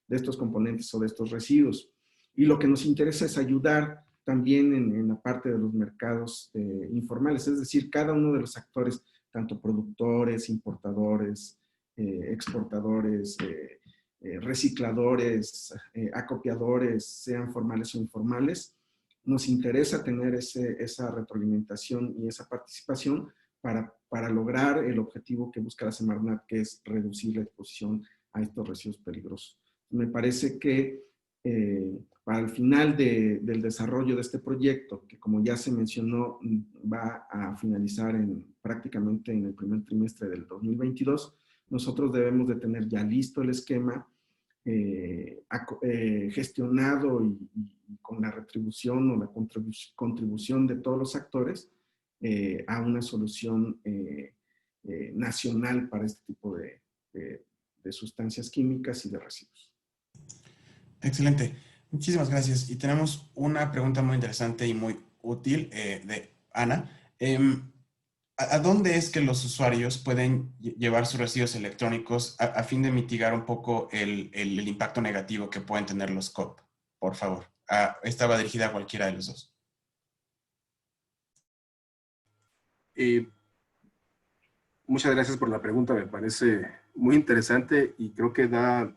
estos componentes o de estos residuos. Y lo que nos interesa es ayudar también en la parte de los mercados informales, es decir, cada uno de los actores, tanto productores, importadores, exportadores, recicladores, acopiadores, sean formales o informales, nos interesa tener esa retroalimentación y esa participación para lograr el objetivo que busca la Semarnat, que es reducir la exposición a estos residuos peligrosos. Me parece que para el final del desarrollo de este proyecto, que como ya se mencionó, va a finalizar prácticamente en el primer trimestre del 2022, nosotros debemos de tener ya listo el esquema, gestionado y con la retribución o la contribución de todos los actores a una solución nacional para este tipo de sustancias químicas y de residuos. Excelente. Muchísimas gracias. Y tenemos una pregunta muy interesante y muy útil de Ana. ¿A dónde es que los usuarios pueden llevar sus residuos electrónicos a fin de mitigar un poco el impacto negativo que pueden tener los COP? Por favor. Esta va dirigida a cualquiera de los dos. Muchas gracias por la pregunta, me parece muy interesante y creo que da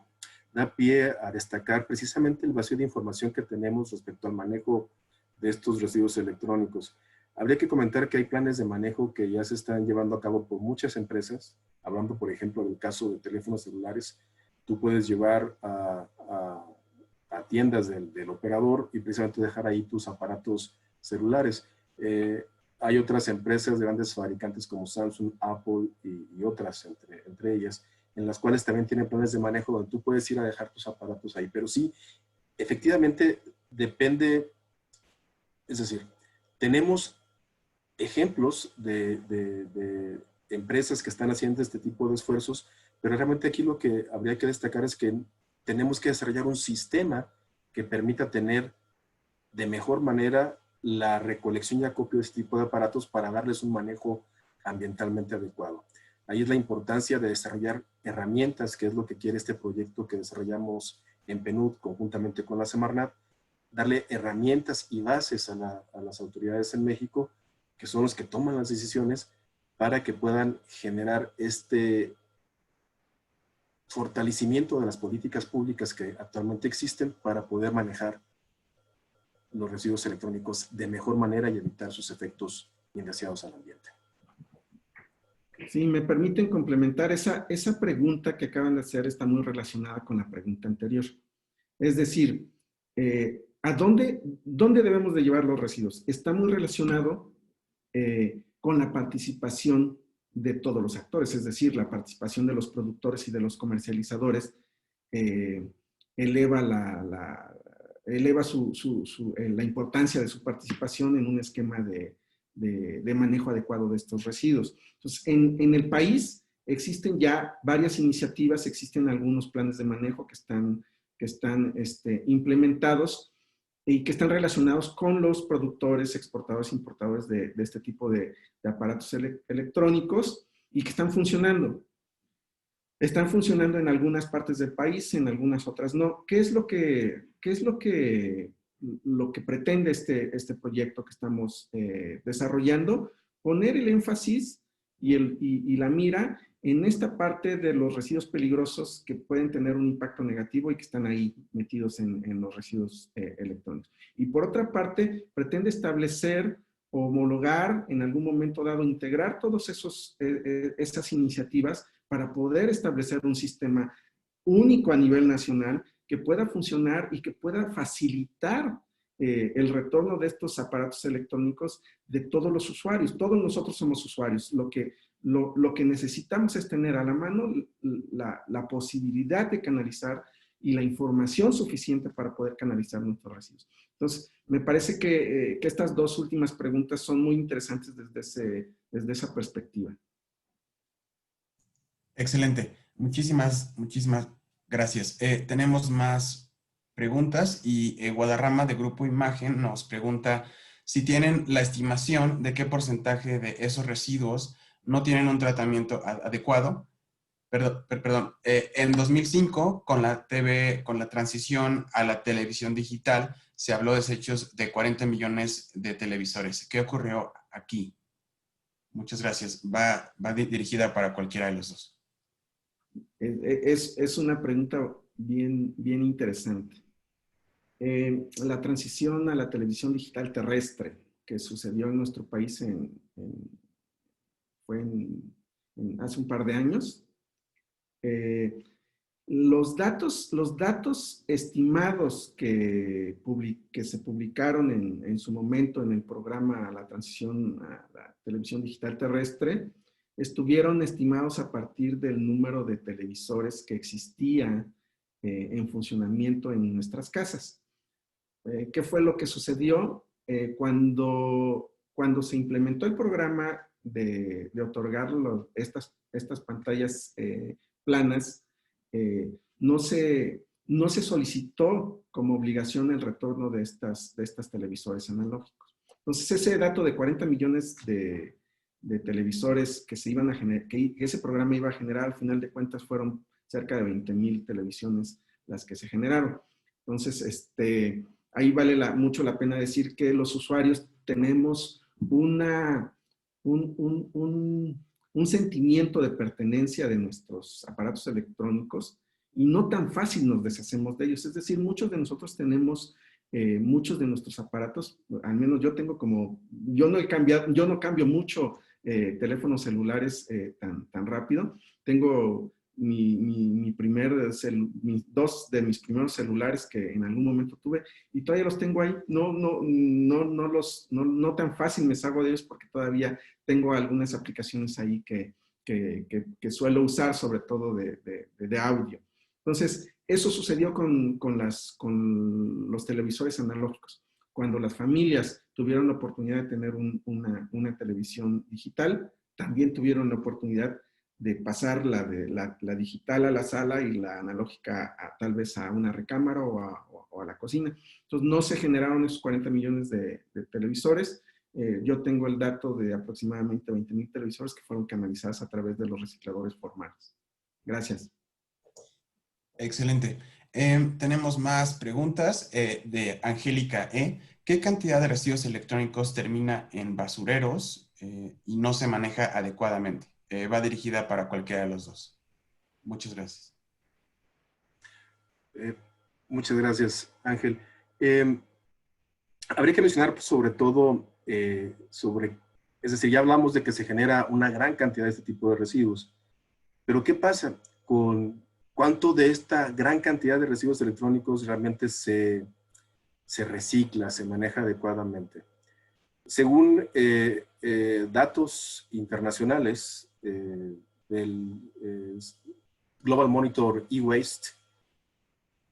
pie a destacar precisamente el vacío de información que tenemos respecto al manejo de estos residuos electrónicos. Habría que comentar que hay planes de manejo que ya se están llevando a cabo por muchas empresas, hablando por ejemplo del caso de teléfonos celulares. Tú puedes llevar a tiendas del operador y precisamente dejar ahí tus aparatos celulares. Hay otras empresas, grandes fabricantes como Samsung, Apple y otras entre ellas, en las cuales también tienen planes de manejo donde tú puedes ir a dejar tus aparatos ahí. Pero sí, efectivamente depende, es decir, tenemos ejemplos de empresas que están haciendo este tipo de esfuerzos, pero realmente aquí lo que habría que destacar es que tenemos que desarrollar un sistema que permita tener de mejor manera la recolección y acopio de este tipo de aparatos para darles un manejo ambientalmente adecuado. Ahí es la importancia de desarrollar herramientas, que es lo que quiere este proyecto que desarrollamos en PNUD conjuntamente con la Semarnat, darle herramientas y bases a las autoridades en México, que son los que toman las decisiones, para que puedan generar este fortalecimiento de las políticas públicas que actualmente existen para poder manejar los residuos electrónicos de mejor manera y evitar sus efectos indeseados al ambiente. Sí, me permiten complementar esa pregunta que acaban de hacer, está muy relacionada con la pregunta anterior. Es decir, ¿a dónde debemos de llevar los residuos? Está muy relacionado con la participación de todos los actores, es decir, la participación de los productores y de los comercializadores eleva la importancia de su participación en un esquema de manejo adecuado de estos residuos. Entonces, en el país existen ya varias iniciativas, existen algunos planes de manejo que están implementados y que están relacionados con los productores, exportadores, importadores de este tipo de aparatos electrónicos y que están funcionando. Están funcionando en algunas partes del país, en algunas otras no. ¿Qué es lo que pretende este proyecto que estamos desarrollando? Poner el énfasis y la mira en esta parte de los residuos peligrosos que pueden tener un impacto negativo y que están ahí metidos en los residuos electrónicos. Y por otra parte, pretende establecer, homologar, en algún momento dado, integrar todas esas iniciativas para poder establecer un sistema único a nivel nacional que pueda funcionar y que pueda facilitar el retorno de estos aparatos electrónicos de todos los usuarios. Todos nosotros somos usuarios. Lo que necesitamos es tener a la mano la posibilidad de canalizar y la información suficiente para poder canalizar nuestros residuos. Entonces, me parece que estas dos últimas preguntas son muy interesantes desde esa perspectiva. Excelente. Muchísimas gracias. Tenemos más preguntas y Guadarrama de Grupo Imagen nos pregunta si tienen la estimación de qué porcentaje de esos residuos no tienen un tratamiento adecuado. Perdón, en 2005, con la transición a la televisión digital, se habló de desechos de 40 millones de televisores. ¿Qué ocurrió aquí? Muchas gracias. Va dirigida para cualquiera de los dos. Es una pregunta bien interesante. La transición a la televisión digital terrestre que sucedió en nuestro país fue hace un par de años. Los datos estimados que se publicaron en su momento en el programa La transición a la televisión digital terrestre estuvieron estimados a partir del número de televisores que existía en funcionamiento en nuestras casas. ¿Qué fue lo que sucedió? Cuando se implementó el programa de otorgar estas pantallas planas, no se solicitó como obligación el retorno de estas televisores analógicos. Entonces, ese dato de 40 millones de televisores que se iban a generar, que ese programa iba a generar, al final de cuentas fueron cerca de 20,000 televisiones las que se generaron. Entonces, ahí vale mucho la pena decir que los usuarios tenemos un sentimiento de pertenencia de nuestros aparatos electrónicos y no tan fácil nos deshacemos de ellos. Es decir, muchos de nosotros tenemos muchos de nuestros aparatos, al menos yo tengo yo no cambio mucho teléfonos celulares tan rápido. Tengo dos de mis primeros celulares que en algún momento tuve y todavía los tengo ahí. No tan fácil me deshago de ellos porque todavía tengo algunas aplicaciones ahí que suelo usar, sobre todo de audio. Entonces, eso sucedió con los televisores analógicos. Cuando las familias tuvieron la oportunidad de tener una televisión digital, también tuvieron la oportunidad de pasar la digital a la sala y la analógica tal vez a una recámara o a la cocina. Entonces, no se generaron esos 40 millones de televisores. Yo tengo el dato de aproximadamente 20,000 televisores que fueron canalizados a través de los recicladores formales. Gracias. Excelente. Tenemos más preguntas de Angélica E. ¿Qué cantidad de residuos electrónicos termina en basureros y no se maneja adecuadamente. Va dirigida para cualquiera de los dos. Muchas gracias. Muchas gracias, Ángel. Habría que mencionar sobre todo es decir, ya hablamos de que se genera una gran cantidad de este tipo de residuos, pero ¿qué pasa con cuánto de esta gran cantidad de residuos electrónicos realmente se recicla, se maneja adecuadamente? Según datos internacionales del Global Monitor E-Waste,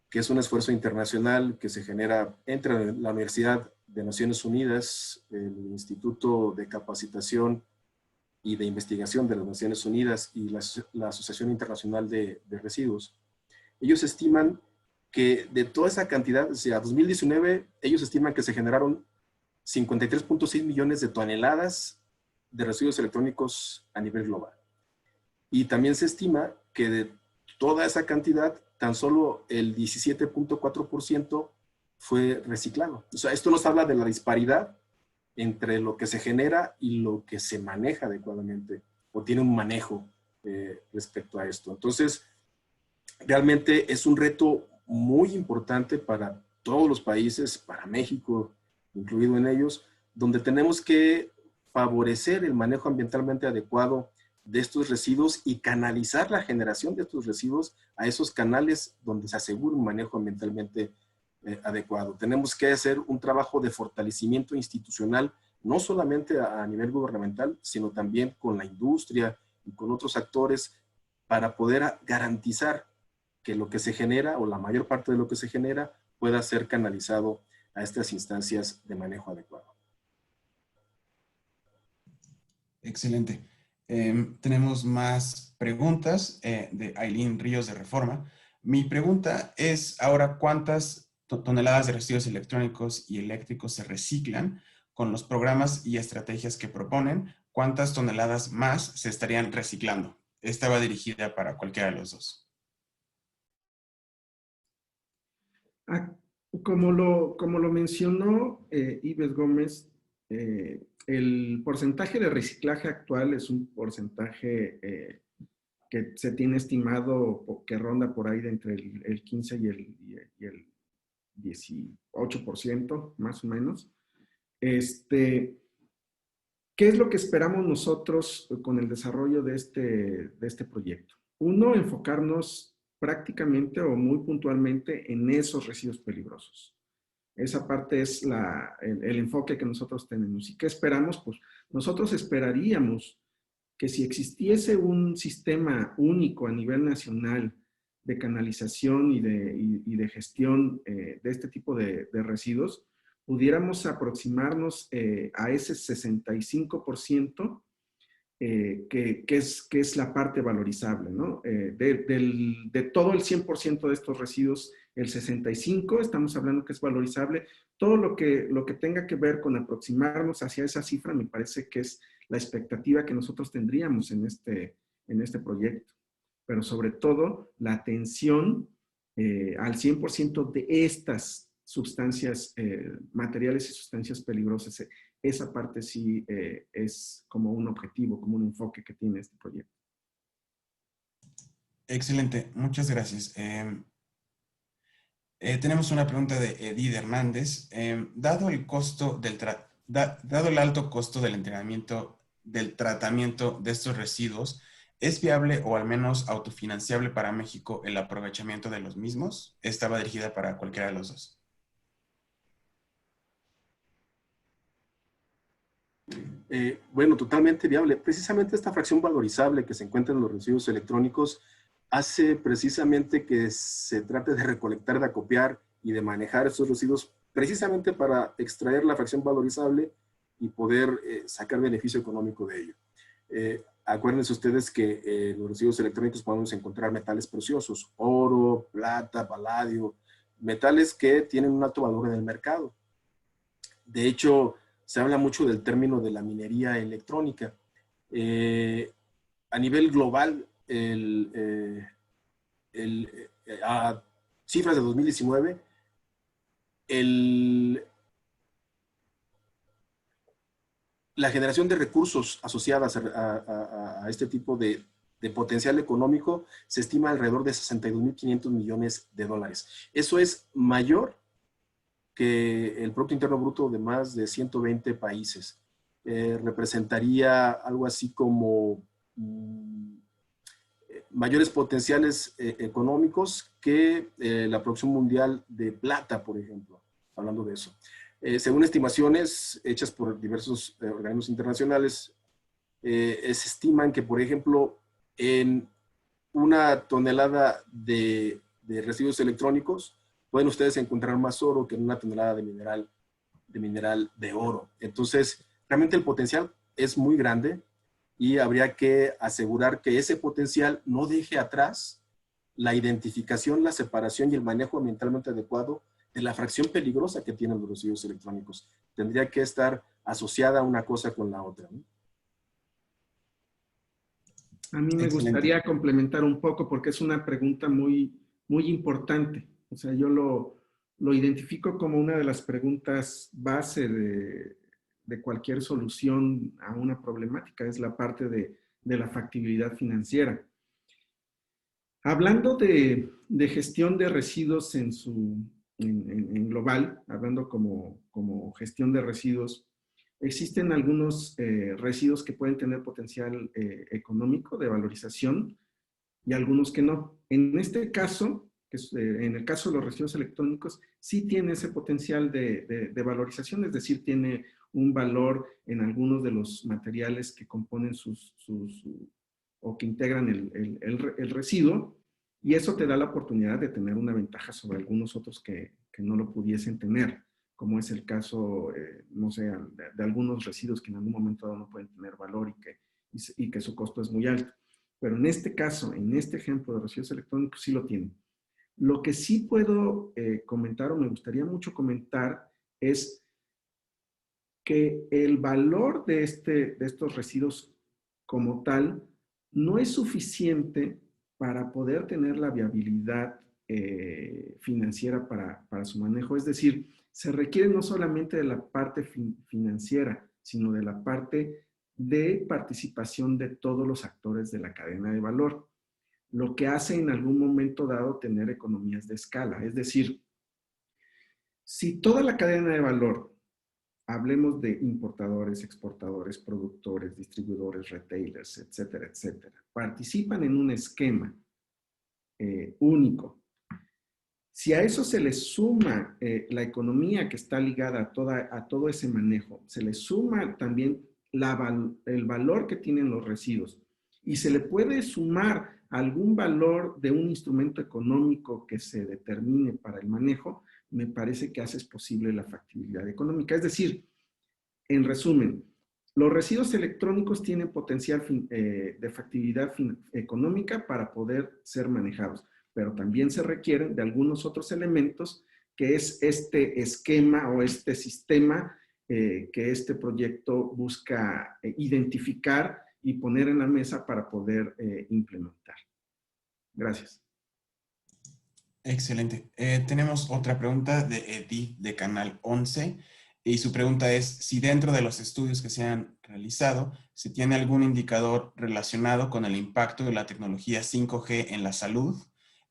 que es un esfuerzo internacional que se genera entre la Universidad de Naciones Unidas, el Instituto de Capacitación y de Investigación de las Naciones Unidas y la Asociación Internacional de Residuos. Ellos estiman que de toda esa cantidad, o sea, 2019, ellos estiman que se generaron 53.6 millones de toneladas de residuos electrónicos a nivel global. Y también se estima que de toda esa cantidad, tan solo el 17.4% fue reciclado. O sea, esto nos habla de la disparidad entre lo que se genera y lo que se maneja adecuadamente o tiene un manejo respecto a esto. Entonces, realmente es un reto muy importante para todos los países, para México incluido en ellos, donde tenemos que favorecer el manejo ambientalmente adecuado de estos residuos y canalizar la generación de estos residuos a esos canales donde se asegure un manejo ambientalmente adecuado. Tenemos que hacer un trabajo de fortalecimiento institucional, no solamente a nivel gubernamental, sino también con la industria y con otros actores para poder garantizar que lo que se genera o la mayor parte de lo que se genera pueda ser canalizado a estas instancias de manejo adecuado. Excelente. Tenemos más preguntas de Aileen Ríos de Reforma. Mi pregunta es ahora, ¿cuántas toneladas de residuos electrónicos y eléctricos se reciclan con los programas y estrategias que proponen? ¿Cuántas toneladas más se estarían reciclando? Esta va dirigida para cualquiera de los dos. Como lo mencionó Ives Gómez, el porcentaje de reciclaje actual es un porcentaje que se tiene estimado que ronda por ahí de entre el 15 y el 18%, más o menos. ¿Qué es lo que esperamos nosotros con el desarrollo de este proyecto? Uno, enfocarnos prácticamente o muy puntualmente en esos residuos peligrosos. Esa parte es el enfoque que nosotros tenemos. ¿Y qué esperamos? Pues nosotros esperaríamos que si existiese un sistema único a nivel nacional de canalización y de gestión de este tipo de residuos, pudiéramos aproximarnos a ese 65% que es la parte valorizable, ¿no? De todo el 100% de estos residuos, el 65% estamos hablando que es valorizable. Todo lo que tenga que ver con aproximarnos hacia esa cifra me parece que es la expectativa que nosotros tendríamos en este proyecto. Pero sobre todo, la atención al 100% de estas sustancias, materiales y sustancias peligrosas. Esa parte sí es como un objetivo, como un enfoque que tiene este proyecto. Excelente, muchas gracias. Tenemos una pregunta de Edith Hernández. Dado el alto costo del tratamiento de estos residuos, ¿es viable o al menos autofinanciable para México el aprovechamiento de los mismos? Esta va dirigida para cualquiera de los dos. Bueno, totalmente viable. Precisamente esta fracción valorizable que se encuentra en los residuos electrónicos hace precisamente que se trate de recolectar, de acopiar y de manejar estos residuos precisamente para extraer la fracción valorizable y poder sacar beneficio económico de ello. Acuérdense ustedes que en los residuos electrónicos podemos encontrar metales preciosos, oro, plata, paladio, metales que tienen un alto valor en el mercado. De hecho, se habla mucho del término de la minería electrónica. A nivel global, a cifras de 2019, la generación de recursos asociadas a este tipo de potencial económico se estima alrededor de 62.500 millones de dólares. Eso es mayor que el Producto Interno Bruto de más de 120 países. Representaría algo así como mayores potenciales económicos que la producción mundial de plata, por ejemplo, hablando de eso. Según estimaciones hechas por diversos organismos internacionales, se estiman que, por ejemplo, en una tonelada de residuos electrónicos pueden ustedes encontrar más oro que en una tonelada de mineral de oro. Entonces, realmente el potencial es muy grande y habría que asegurar que ese potencial no deje atrás la identificación, la separación y el manejo ambientalmente adecuado de la fracción peligrosa que tienen los residuos electrónicos. Tendría que estar asociada una cosa con la otra, ¿no? A mí me gustaría complementar un poco porque es una pregunta muy importante. O sea, yo lo identifico como una de las preguntas base de cualquier solución a una problemática, es la parte de la factibilidad financiera. Hablando de gestión de residuos en global, hablando como gestión de residuos, existen algunos residuos que pueden tener potencial económico de valorización y algunos que no. En este caso, en el caso de los residuos electrónicos, sí tiene ese potencial de valorización, es decir, tiene un valor en algunos de los materiales que componen o que integran el residuo, y eso te da la oportunidad de tener una ventaja sobre algunos otros que no lo pudiesen tener, como es el caso, no sé, de algunos residuos que en algún momento dado no pueden tener valor y que su costo es muy alto. Pero en este caso, en este ejemplo de residuos electrónicos, sí lo tienen. Lo que sí puedo comentar, o me gustaría mucho comentar, es que el valor de estos residuos como tal no es suficiente para poder tener la viabilidad financiera para su manejo. Es decir, se requiere no solamente de la parte financiera, sino de la parte de participación de todos los actores de la cadena de valor, lo que hace en algún momento dado tener economías de escala. Es decir, si toda la cadena de valor, hablemos de importadores, exportadores, productores, distribuidores, retailers, etcétera, etcétera, participan en un esquema único. Si a eso se le suma la economía que está ligada a todo ese manejo, se le suma también el valor que tienen los residuos y se le puede sumar algún valor de un instrumento económico que se determine para el manejo, me parece que haces posible la factibilidad económica. Es decir, en resumen, los residuos electrónicos tienen potencial de factibilidad económica para poder ser manejados, pero también se requieren de algunos otros elementos, que es este esquema o este sistema que este proyecto busca identificar y poner en la mesa para poder implementar. Gracias. Excelente. Tenemos otra pregunta de Edith de Canal 11 y su pregunta es si dentro de los estudios que se han realizado se tiene algún indicador relacionado con el impacto de la tecnología 5G en la salud.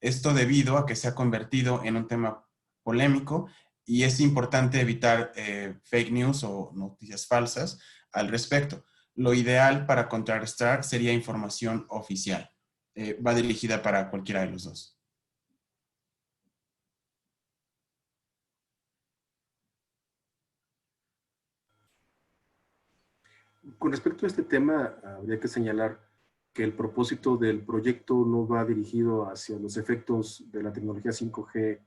Esto debido a que se ha convertido en un tema polémico y es importante evitar fake news o noticias falsas al respecto. Lo ideal para contrarrestar sería información oficial. Va dirigida para cualquiera de los dos. Con respecto a este tema, habría que señalar que el propósito del proyecto no va dirigido hacia los efectos de la tecnología 5G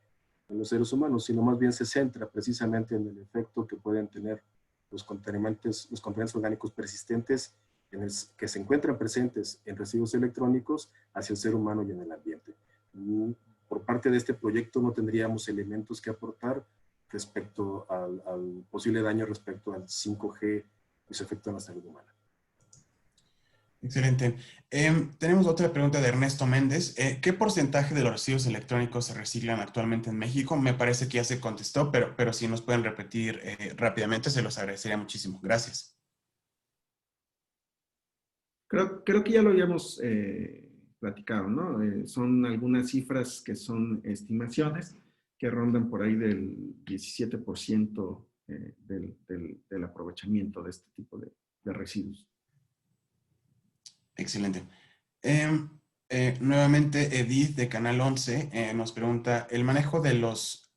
en los seres humanos, sino más bien se centra precisamente en el efecto que pueden tener los contaminantes orgánicos persistentes que se encuentran presentes en residuos electrónicos hacia el ser humano y en el ambiente. Por parte de este proyecto no tendríamos elementos que aportar respecto al posible daño respecto al 5G y su efecto en la salud humana. Excelente. Tenemos otra pregunta de Ernesto Méndez. ¿Qué porcentaje de los residuos electrónicos se reciclan actualmente en México? Me parece que ya se contestó, pero si nos pueden repetir rápidamente, se los agradecería muchísimo. Gracias. Creo que ya lo habíamos platicado, ¿no? Son algunas cifras que son estimaciones que rondan por ahí del 17% del aprovechamiento de este tipo de residuos. Excelente. Nuevamente, Edith de Canal 11 nos pregunta, ¿el manejo de los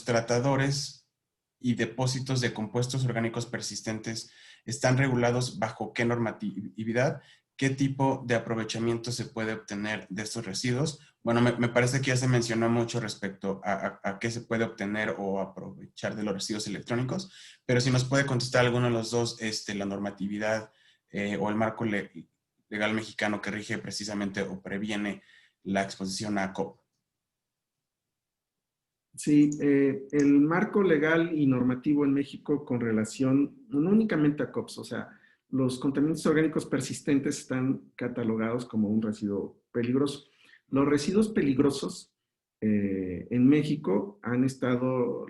tratadores y depósitos de compuestos orgánicos persistentes están regulados bajo qué normatividad? ¿Qué tipo de aprovechamiento se puede obtener de estos residuos? Bueno, me parece que ya se mencionó mucho respecto a qué se puede obtener o aprovechar de los residuos electrónicos, pero si nos puede contestar alguno de los dos, la normatividad o el marco legal mexicano que rige precisamente o previene la exposición a COP. Sí, el marco legal y normativo en México con relación no únicamente a COPS, o sea, los contaminantes orgánicos persistentes están catalogados como un residuo peligroso. Los residuos peligrosos en México han estado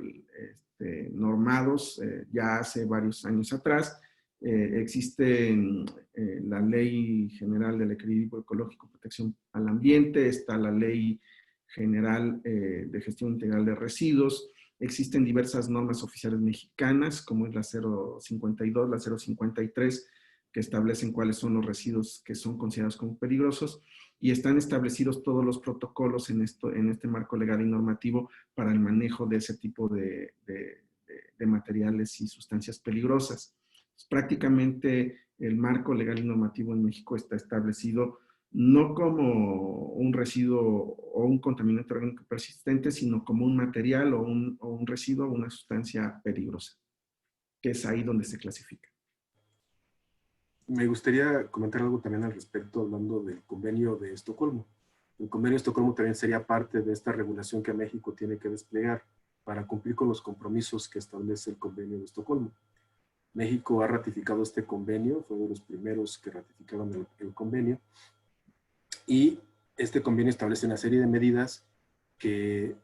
normados ya hace varios años atrás. Existe la Ley General del Equilibrio Ecológico y Protección al Ambiente, está la Ley General de Gestión Integral de Residuos. Existen diversas normas oficiales mexicanas, como es la 052, la 053, que establecen cuáles son los residuos que son considerados como peligrosos, y están establecidos todos los protocolos en este marco legal y normativo para el manejo de ese tipo de materiales y sustancias peligrosas. Pues, prácticamente el marco legal y normativo en México está establecido no como un residuo o un contaminante orgánico persistente, sino como un material o un residuo o una sustancia peligrosa, que es ahí donde se clasifica. Me gustaría comentar algo también al respecto, hablando del convenio de Estocolmo. El convenio de Estocolmo también sería parte de esta regulación que México tiene que desplegar para cumplir con los compromisos que establece el convenio de Estocolmo. México ha ratificado este convenio, fue de los primeros que ratificaron el convenio, y este convenio establece una serie de medidas que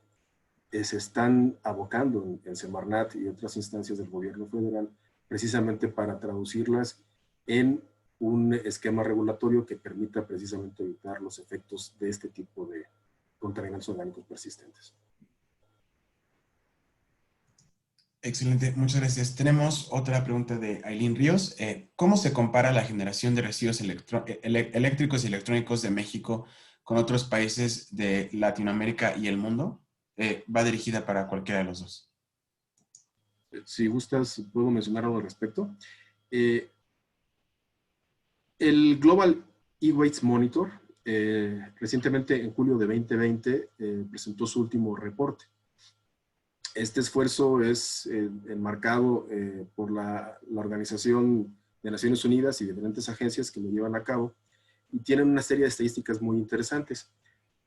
se están abocando en Semarnat y otras instancias del gobierno federal, precisamente para traducirlas en un esquema regulatorio que permita precisamente evitar los efectos de este tipo de contaminantes orgánicos persistentes. Excelente, muchas gracias. Tenemos otra pregunta de Aileen Ríos. ¿Cómo se compara la generación de residuos eléctricos y electrónicos de México con otros países de Latinoamérica y el mundo? Va dirigida para cualquiera de los dos. Si gustas, puedo mencionar algo al respecto. El Global E-Waste Monitor, recientemente en julio de 2020, presentó su último reporte. Este esfuerzo es enmarcado por la Organización de Naciones Unidas y diferentes agencias que lo llevan a cabo, y tienen una serie de estadísticas muy interesantes.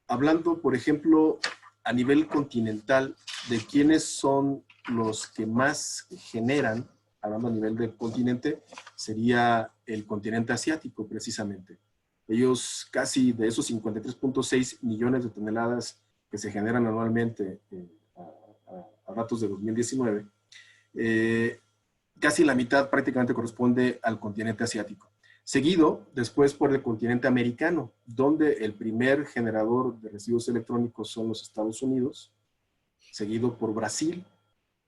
Hablando, por ejemplo, a nivel continental, de quiénes son los que más generan, hablando a nivel del continente, sería el continente asiático, precisamente. Ellos, casi de esos 53.6 millones de toneladas que se generan anualmente a datos de 2019, casi la mitad prácticamente corresponde al continente asiático. Seguido después por el continente americano, donde el primer generador de residuos electrónicos son los Estados Unidos, seguido por Brasil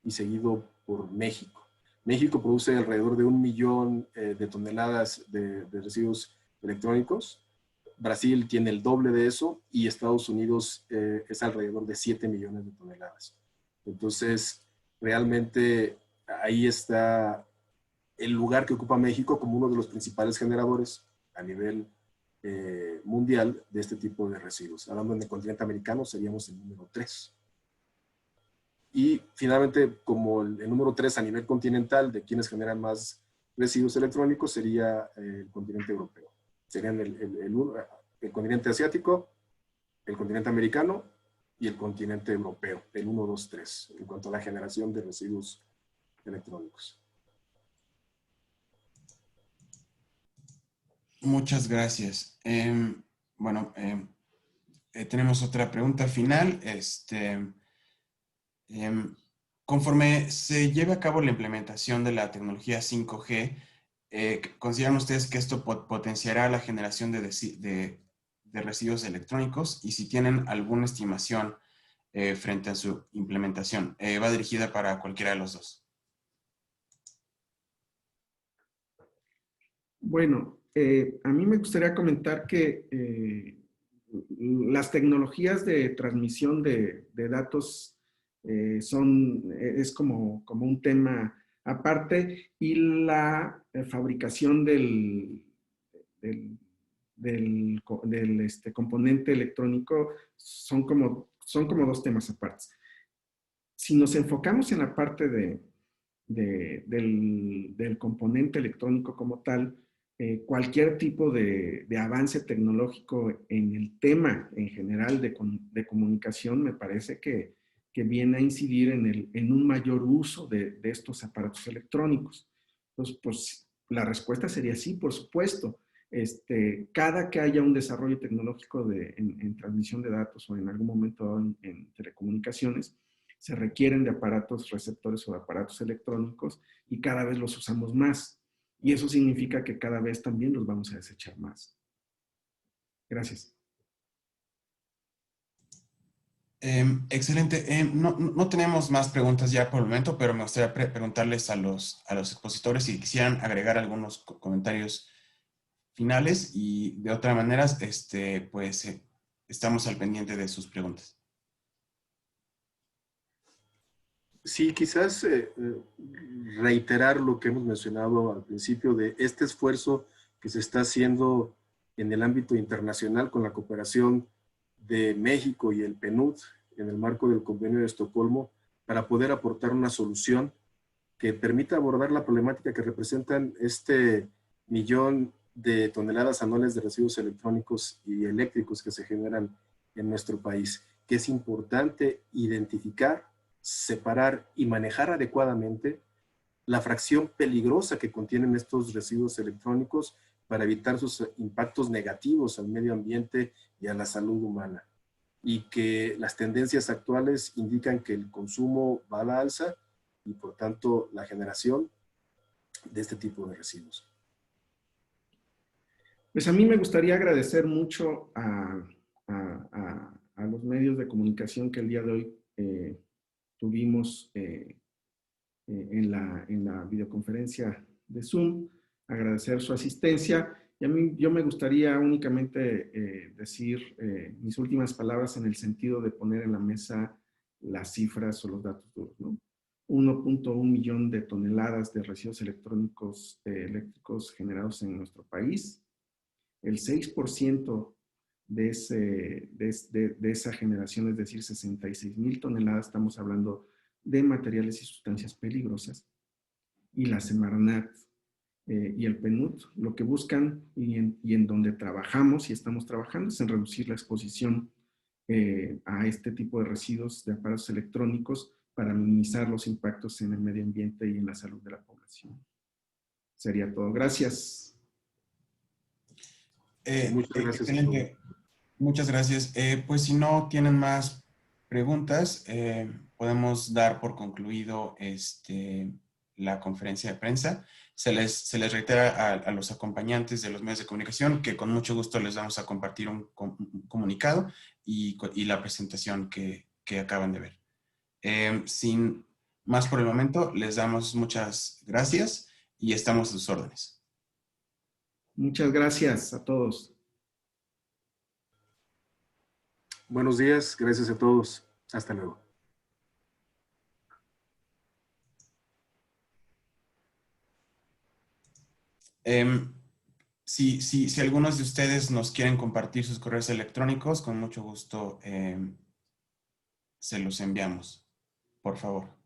y seguido por México. México produce alrededor de 1 millón de toneladas de residuos electrónicos. Brasil tiene el doble de eso y Estados Unidos es alrededor de 7 millones de toneladas. Entonces, realmente ahí está el lugar que ocupa México como uno de los principales generadores a nivel mundial de este tipo de residuos. Hablando en el continente americano, seríamos el número 3. Y finalmente, como el número 3 a nivel continental de quienes generan más residuos electrónicos, sería el continente europeo. Serían el continente asiático, el continente americano y el continente europeo, el 1, 2, 3, en cuanto a la generación de residuos electrónicos. Muchas gracias. Tenemos otra pregunta final. Conforme se lleve a cabo la implementación de la tecnología 5G, ¿consideran ustedes que esto potenciará la generación de residuos electrónicos? Y si tienen alguna estimación frente a su implementación. Va dirigida para cualquiera de los dos. Bueno, a mí me gustaría comentar que las tecnologías de transmisión de datos es como un tema aparte, y la fabricación del componente electrónico son como dos temas aparte. Si nos enfocamos en la parte del componente electrónico como tal, cualquier tipo de avance tecnológico en el tema en general de comunicación me parece que viene a incidir en un mayor uso de estos aparatos electrónicos. Entonces, pues la respuesta sería sí, por supuesto. Cada que haya un desarrollo tecnológico en transmisión de datos o en algún momento en telecomunicaciones, se requieren de aparatos receptores o de aparatos electrónicos, y cada vez los usamos más. Y eso significa que cada vez también los vamos a desechar más. Gracias. Excelente. No tenemos más preguntas ya por el momento, pero me gustaría preguntarles a los expositores si quisieran agregar algunos comentarios finales, y de otra manera, pues estamos al pendiente de sus preguntas. Sí, quizás reiterar lo que hemos mencionado al principio de este esfuerzo que se está haciendo en el ámbito internacional con la cooperación de México y el PNUD en el marco del Convenio de Estocolmo, para poder aportar una solución que permita abordar la problemática que representan 1.000.000 de toneladas anuales de residuos electrónicos y eléctricos que se generan en nuestro país, que es importante identificar, separar y manejar adecuadamente la fracción peligrosa que contienen estos residuos electrónicos para evitar sus impactos negativos al medio ambiente y a la salud humana. Y que las tendencias actuales indican que el consumo va a la alza y por tanto la generación de este tipo de residuos. Pues a mí me gustaría agradecer mucho a los medios de comunicación que el día de hoy tuvimos en la videoconferencia de Zoom, agradecer su asistencia. Y a mí, yo me gustaría únicamente decir mis últimas palabras en el sentido de poner en la mesa las cifras o los datos duros, ¿no? 1.1 millón de toneladas de residuos eléctricos generados en nuestro país. El 6% de esa generación, es decir, 66,000 toneladas, estamos hablando de materiales y sustancias peligrosas. Y la Semarnat y el PNUD lo que buscan, y en donde trabajamos y estamos trabajando, es en reducir la exposición a este tipo de residuos de aparatos electrónicos para minimizar los impactos en el medio ambiente y en la salud de la población. Sería todo. Gracias. Muchas gracias. Excelente. Muchas gracias. Pues si no tienen más preguntas, podemos dar por concluido la conferencia de prensa. Se les reitera a los acompañantes de los medios de comunicación que con mucho gusto les vamos a compartir un comunicado y la presentación que acaban de ver. Sin más por el momento, les damos muchas gracias y estamos a sus órdenes. Muchas gracias a todos. Buenos días, gracias a todos. Hasta luego. Si algunos de ustedes nos quieren compartir sus correos electrónicos, con mucho gusto se los enviamos. Por favor.